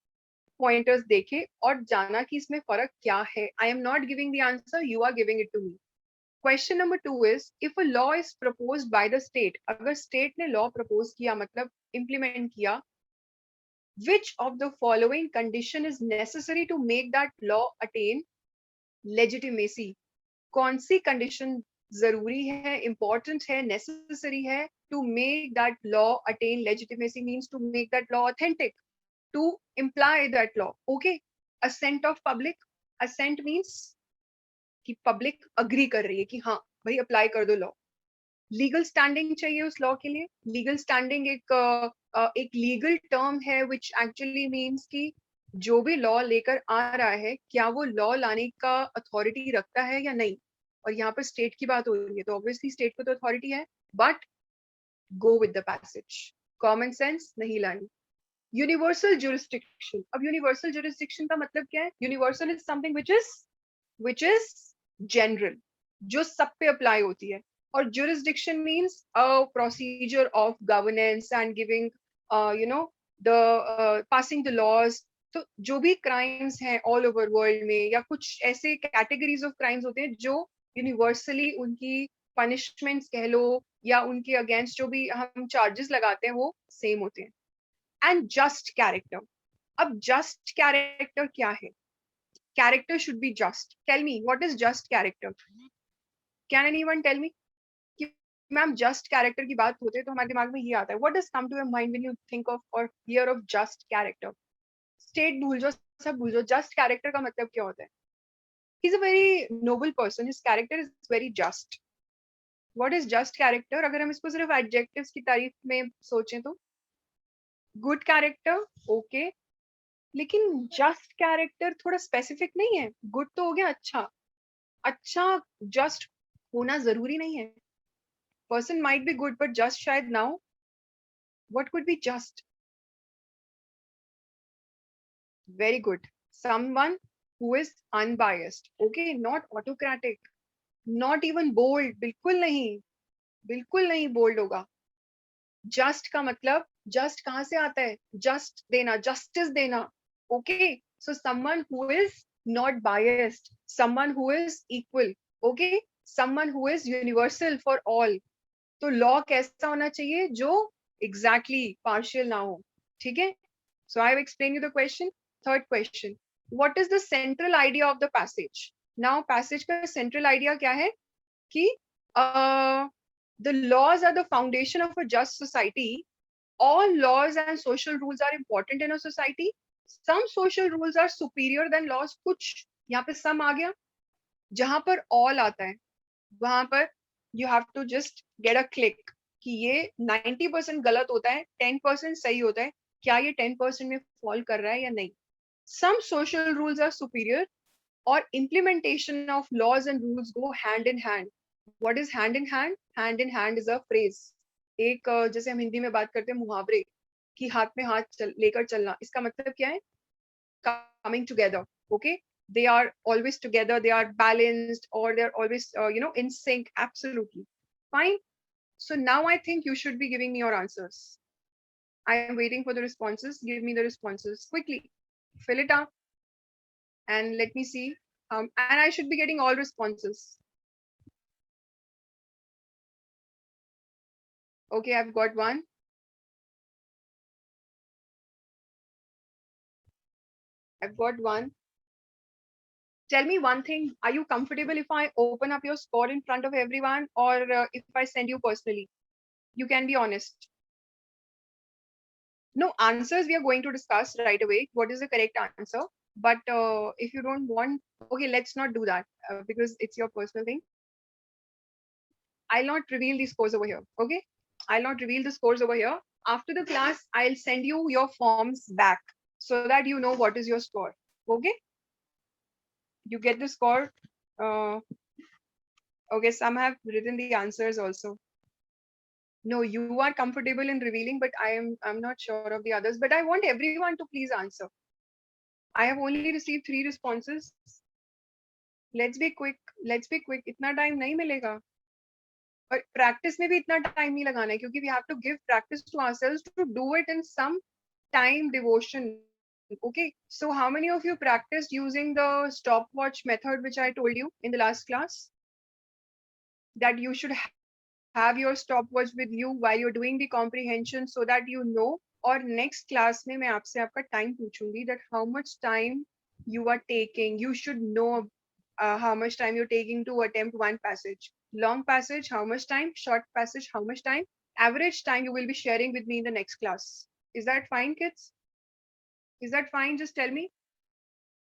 पॉइंटर्स देखे और जाना कि इसमें फर्क क्या है. I am not giving the answer, you are giving it to me. Question number 2 is, if a law is proposed by the state, अगर स्टेट ने लॉ प्रपोज किया मतलब इम्प्लीमेंट किया, which of the following condition is necessary to make that law attain legitimacy? कौन सी condition जरूरी है, important है, necessary है to make that law attain legitimacy means to make that law authentic, to imply that law. Okay, assent of public. Assent means कि public agree कर रही है कि हाँ भाई अप्लाई कर दो लॉ. लीगल स्टैंडिंग चाहिए उस लॉ के लिए. लीगल स्टैंडिंग एक लीगल टर्म है विच एक्चुअली मीन्स कि जो भी लॉ लेकर आ रहा है क्या वो लॉ लाने का अथॉरिटी रखता है या नहीं. और यहाँ पर स्टेट की बात हो रही है तो ऑब्वियसली स्टेट को तो अथॉरिटी है, but go with the passage. Common sense नहीं लानी. Universal jurisdiction. अब यूनिवर्सल जुरिस्डिक्शन का मतलब क्या है? Universal is something which is general, जो सब पे अप्लाई होती है. और jurisdiction means a procedure of governance and giving passing the laws. तो जो भी crimes हैं all over world में या कुछ ऐसे categories of crimes होते हैं जो universally उनकी punishments कह लो या उनके against जो भी हम charges लगाते हैं वो same होते हैं. And just character. अब just character क्या है? Character should be just. Tell me, what is just character? Can anyone tell me? Ma'am just character की बात होती है तो हमारे दिमाग में ये आता है. What does come to your mind when you think of और hear of just character? State भूल जाओ, सब भूल जाओ. जस्ट कैरेक्टर का मतलब क्या होता है? He is a very noble person, his character is very just. What is just character? अगर हम इसको सिर्फ एडजेक्टिव्स की तारीफ में सोचें तो गुड कैरेक्टर, ओके, लेकिन जस्ट कैरेक्टर थोड़ा स्पेसिफिक नहीं है. गुड तो हो गया अच्छा, अच्छा जस्ट होना जरूरी नहीं है. Person might be good, but just shayad now. What could be just? Very good. Someone who is unbiased. Okay, not autocratic. Not even bold. बिल्कुल नहीं bold होगा. Just का मतलब just कहाँ से आता है? Just देना, justice देना. Okay, so someone who is not biased, someone who is equal. Okay, someone who is universal for all. तो लॉ कैसा होना चाहिए? जो एग्जैक्टली पार्शियल ना हो. ठीक है. So I have explain you the question. Third question, what is the central idea of the passage? Now passage का सेंट्रल आइडिया क्या है? कि the laws are the foundation of a just society. All laws and social rules are important in a society. Some social rules are superior than laws. कुछ यहाँ पे सम आ गया. जहां पर ऑल आता है वहां पर you have to just get a click कि ये 90% गलत होता है, 10% सही होता है. क्या ये 10% में फॉल कर रहा है या नहीं? Some social rules are superior और implementation of laws and rules go hand in hand. What is hand in hand? Hand in hand is a phrase. एक जैसे हम हिंदी में बात करते हैं मुहावरे कि हाथ में हाथ लेकर चलना. इसका मतलब क्या है? Coming together. Okay. They are always together, they are balanced, or they are always in sync. Absolutely fine. So now I think you should be giving me your answers. I am waiting for the responses. Give me the responses quickly. Fill it up and let me see. And I should be getting all responses. Okay, I've got one. I've got one. Tell me one thing, are you comfortable if I open up your score in front of everyone, or if I send you personally? You can be honest. No, answers we are going to discuss right away. What is the correct answer? But if you don't want, okay, let's not do that because it's your personal thing. I'll not reveal the scores over here, okay? I'll not reveal the scores over here. After the class, I'll send you your forms back so that you know what is your score, okay? You get the score. Okay, some have written the answers also. No, you are comfortable in revealing, but I'm not sure of the others. But I want everyone to please answer. I have only received 3 responses. Let's be quick. Let's be quick. इतना time नहीं मिलेगा. और practice में भी इतना time नहीं लगाना है क्योंकि we have to give practice to ourselves to do it in some time devotion. Okay, so how many of you practiced using the stopwatch method which I told you in the last class? That you should have your stopwatch with you while you're doing the comprehension so that you know. और next class में मैं आपसे आपका time पूछूंगी that how much time you are taking. You should know how much time you're taking to attempt one passage. Long passage, how much time? Short passage, how much time? Average time you will be sharing with me in the next class. Is that fine, kids? Is that fine? Just tell me.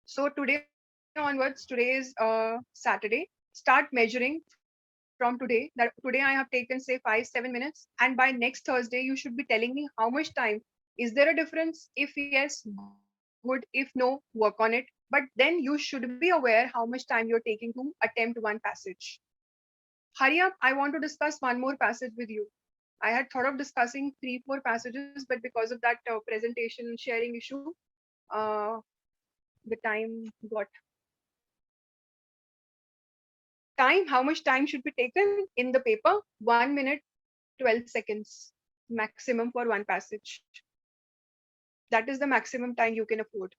So today onwards, today is Saturday. Start measuring from today. That today I have taken say 5-7 minutes, and by next Thursday you should be telling me how much time. Is there a difference? If yes, good. If no, work on it. But then you should be aware how much time you're taking to attempt one passage. Hurry up! I want to discuss one more passage with you. I had thought of discussing 3-4 passages, but because of that presentation sharing issue, uh, the time got time. How much time should be taken in the paper? 1 minute 12 seconds maximum for one passage. That is the maximum time you can afford.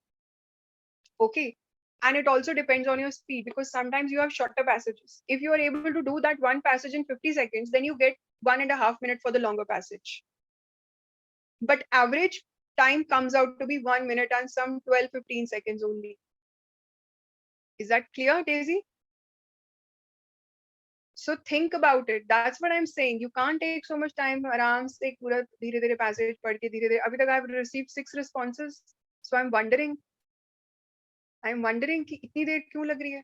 Okay. And it also depends on your speed, because sometimes you have shorter passages. If you are able to do that one passage in 50 seconds, then you get 1.5 minutes for the longer passage. But average time comes out to be 1 minute and some 12-15 seconds only. Is that clear, Daisy? So think about it. That's what I'm saying. You can't take so much time. आराम से पूरा धीरे-धीरे passage पढ़ के धीरे-धीरे. अभी तक I've received 6 responses. So I'm wondering कि इतनी देर क्यों लग रही है.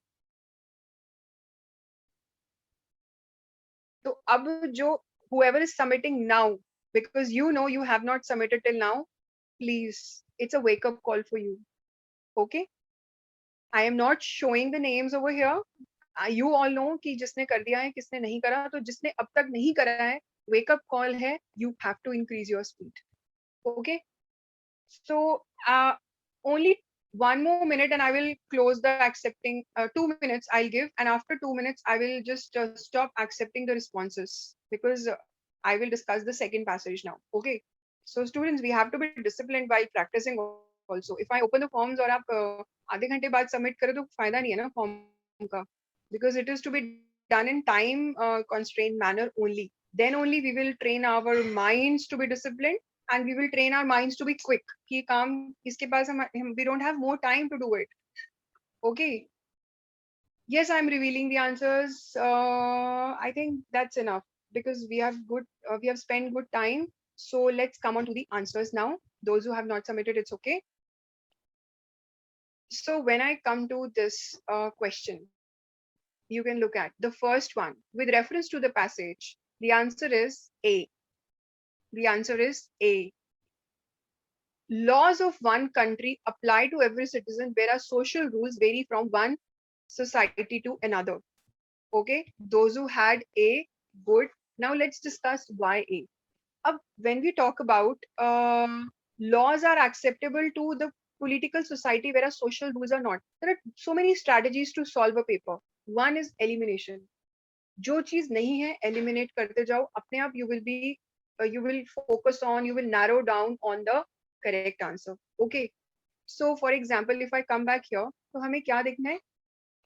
तो अब जो whoever is submitting now, because you know you have not submitted till now, please, it's a wake up call for you. Okay? I am not showing the names over here. You all know कि जिसने कर दिया है किसने नहीं करा. तो जिसने अब तक नहीं करा है, wake up call है, you have to increase your speed. Okay? So only 1 more minute and I will close the accepting. 2 minutes I'll give, and after 2 minutes I will just stop accepting the responses, because I will discuss the second passage now. Okay? So students, we have to be disciplined while practicing also. If I open the forms और आप आधे घंटे बाद submit करें तो फायदा नहीं है ना form का, because it is to be done in time constrained manner only. Then only we will train our minds to be disciplined, and we will train our minds to be quick. कि काम इसके पास we don't have more time to do it. Okay. Yes, I'm revealing the answers. I think that's enough, because we have spent good time. So let's come on to the answers now. Those who have not submitted, it's okay. So when I come to this question, you can look at the first one with reference to the passage. The answer is A. The answer is A. Laws of one country apply to every citizen, whereas social rules vary from one society to another. Okay, those who had A, good. Now let's discuss why A. When we talk about laws are acceptable to the political society, whereas social rules are not, there are so many strategies to solve a paper. One is elimination. जो चीज नहीं है, eliminate करते जाओ. अपने आप you will focus on, you will narrow down on the correct answer. Okay. So for example, if I come back here, तो हमें क्या देखना है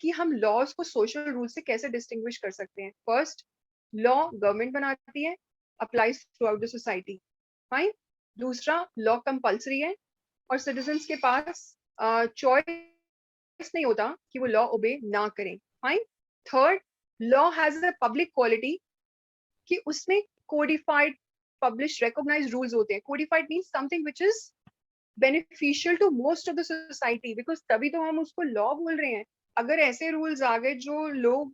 कि हम laws को social rules से कैसे distinguish कर सकते हैं. First, law government बनाती है, applies throughout the society. Fine. दूसरा, law compulsory है और citizens के पास choice नहीं होता कि वो law obey ना करें. Fine. Third, law has a public quality कि उसमें codified, published, recognized rules होते हैं. Codified means something which is beneficial to most of the society, because तभी तो हम उसको law बोल रहे हैं. अगर ऐसे rules आ गए जो लोग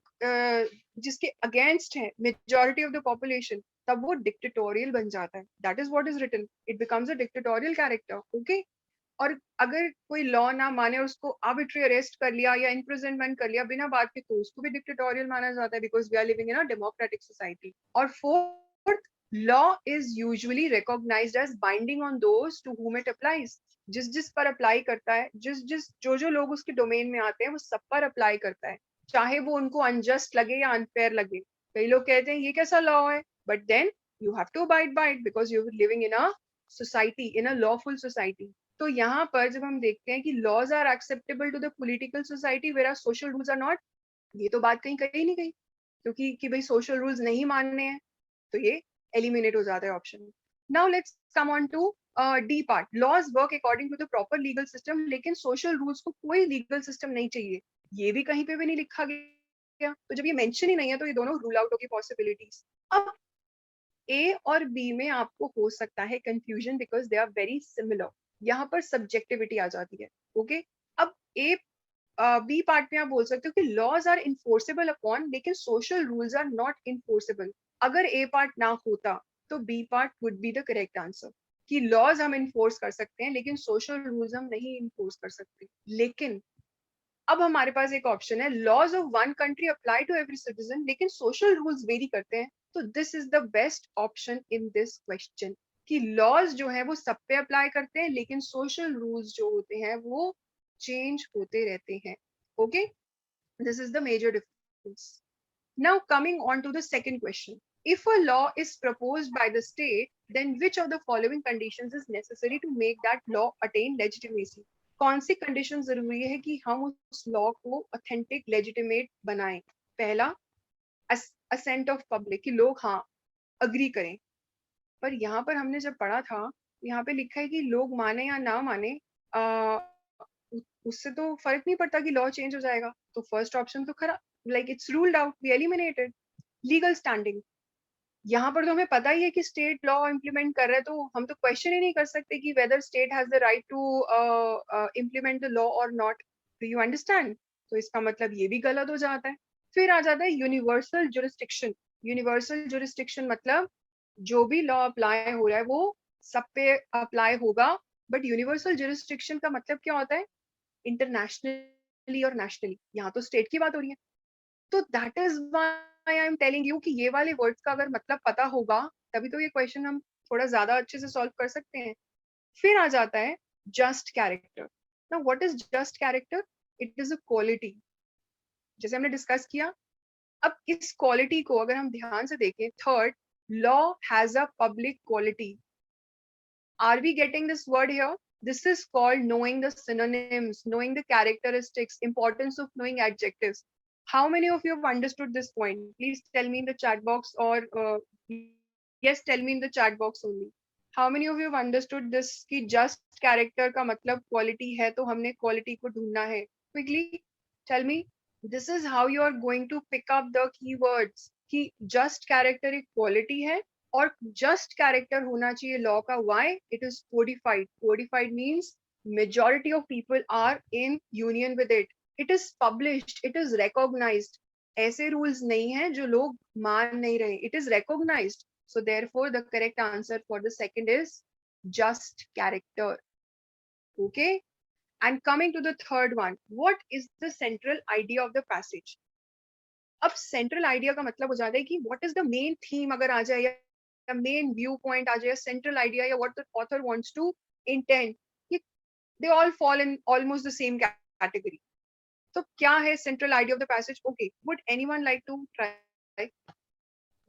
जिसके against है majority of the population, तब वो dictatorial बन जाता है. That is what is written. It becomes a dictatorial character. Okay? और अगर कोई लॉ ना माने और उसको आर्बिट्री अरेस्ट कर लिया या इम्प्रिजनमेंट कर लिया बिना बात के, तो उसको भी डिक्टेटोरियल माना जाता है, because we are living in a democratic society. और fourth, law is usually recognised as binding on those to whom it applies. जिस पर अप्लाई करता है, जो लोग उसके डोमेन में आते हैं, वो सब पर अप्लाई करता है, चाहे वो उनको अनजस्ट लगे या अनफेयर लगे. कई लोग कहते हैं ये कैसा लॉ है, but then you have to abide by it, because you are living in a society, in a lawful society. तो यहाँ पर जब हम देखते हैं कि laws are acceptable to the political society where social rules are not, ये तो बात कहीं कही नहीं गई, क्योंकि कि भाई सोशल रूल्स नहीं मानने हैं, तो ये एलिमिनेट हो जाता है option. Now let's come on to D part. Laws work according to the proper legal system, लेकिन सोशल रूल्स को कोई लीगल सिस्टम नहीं चाहिए, ये भी कहीं पे भी नहीं लिखा गया, तो जब ये मेंशन ही नहीं है तो ये दोनों रूल आउट होगी पॉसिबिलिटीज। अब ए और बी में आपको हो सकता है confusion because they are very similar, यहाँ पर सब्जेक्टिविटी आ जाती है। ओके, अब ए बी पार्ट में आप बोल सकते हो कि लॉज आर इन्फोर्सेबल अपॉन, लेकिन social rules are not enforceable. अगर ए पार्ट ना होता तो B part would be the correct answer, कि लॉज हम इन्फोर्स कर सकते हैं लेकिन सोशल रूल्स हम नहीं इन्फोर्स कर सकते। लेकिन अब हमारे पास एक ऑप्शन है, laws of one country apply to every citizen, लेकिन सोशल रूल्स वेरी करते हैं। तो this is the best option in this question, कि लॉज जो है वो सब पे अप्लाई करते हैं लेकिन सोशल रूल्स जो होते हैं वो चेंज होते रहते हैं। Okay, this is the major difference. Now coming on to the second question, if a law is proposed by the state, then which of the following conditions is necessary to make that law attain legitimacy? कौन सी condition जरूरी है कि हम उस law को authentic legitimate बनाएं? पहला, ascent of public, कि लोग हाँ अग्री करें। पर यहाँ पर हमने जब पढ़ा था, यहाँ पे लिखा है कि लोग माने या ना माने, उससे तो फर्क नहीं पड़ता कि लॉ चेंज हो जाएगा। तो फर्स्ट ऑप्शन तो खरा, like it's ruled out, we eliminated. Legal standing, यहाँ पर तो हमें पता ही है कि स्टेट लॉ इम्प्लीमेंट कर रहा है, तो हम तो क्वेश्चन ही नहीं कर सकते कि whether state has the right to implement the law और नॉट। Do you understand? तो इसका मतलब ये भी गलत हो जाता है। फिर आ जाता है यूनिवर्सल जुरिस्डिक्शन। यूनिवर्सल जुरिस्डिक्शन मतलब जो भी लॉ अप्लाई हो रहा है वो सब पे अप्लाई होगा, बट यूनिवर्सल जुरिस्डिक्शन का मतलब क्या होता है? इंटरनेशनली और नेशनली। यहाँ तो स्टेट की बात हो रही है, तो that is why I am telling you कि ये वाले वर्ड्स का अगर मतलब पता होगा तभी तो ये क्वेश्चन हम थोड़ा ज्यादा अच्छे से सॉल्व कर सकते हैं। फिर आ जाता है just character. Now what is just character? It is a quality, जैसे हमने डिस्कस किया। अब इस क्वालिटी को अगर हम ध्यान से देखें, third, law has a public quality. Are we getting this word here? This is called knowing the synonyms, knowing the characteristics, importance of knowing adjectives. How many of you have understood this point? Please tell me in the chat box, or yes, tell me in the chat box only. How many of you have understood this कि just character का मतलब quality है, तो हमने quality को ढूंढना है? Quickly tell me. This is how you are going to pick up the keywords कि just character एक quality है और just character होना चाहिए law का। Why? It is codified. Codified means majority of people are in union with it. It is published. It is recognized. ऐसे rules नहीं हैं जो लोग मान नहीं रहे. It is recognized. So therefore, the correct answer for the second is just character. Okay. And coming to the third one, what is the central idea of the passage? अब central idea का मतलब हो जाता है कि what is the main theme अगर आ जाए, या main viewpoint आ जाए, central idea, या what the author wants to intend, they all fall in almost the same category. तो क्या है central idea of the passage? Okay, would anyone like to try?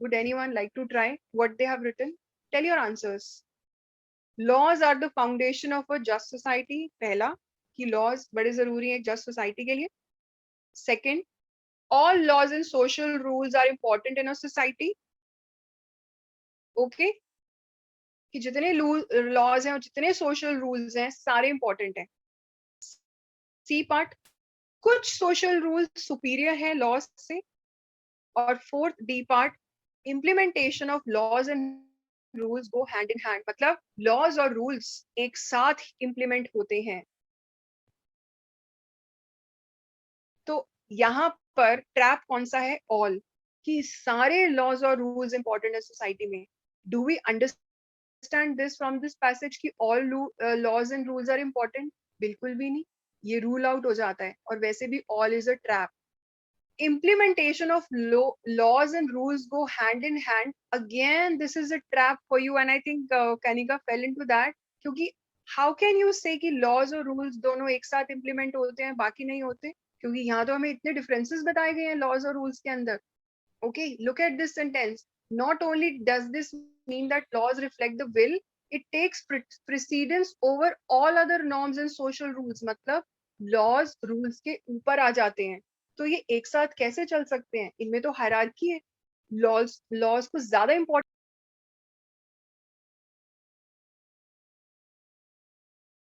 Would anyone like to try what they have written? Tell your answers. Laws are the foundation of a just society. पहला, कि laws बड़े जरूरी हैं just society के लिए. Second, all laws and social rules are important in a society. Okay, कि जितने laws हैं और जितने social rules हैं सारे important हैं. C part, कुछ social rules superior हैं laws से. और fourth D part, implementation of laws and rules go hand in hand, मतलब laws और rules एक साथ implement होते हैं. तो यहाँ पर trap कौन सा है? All, कि सारे laws और rules important है society में. Do we understand this from this passage कि all laws and rules are important? बिल्कुल भी नहीं, ये rule out हो जाता है. और वैसे भी all is a trap. Implementation of laws and rules go hand in hand. Again, this is a trap for you, and I think Kanika fell into that. क्योंकि how can you say कि laws और rules दोनों एक साथ implement होते हैं बाकी नहीं होते? क्योंकि यहाँ तो हमें इतने differences बताए गए हैं laws और rules के अंदर. Okay, look at this sentence. Not only does this mean that laws reflect the will, it takes precedence over all other norms and social rules. मतलब laws rules के ऊपर आ जाते हैं. तो ये एक साथ कैसे चल सकते हैं? इनमें तो हायरार्की है. laws को ज्यादा important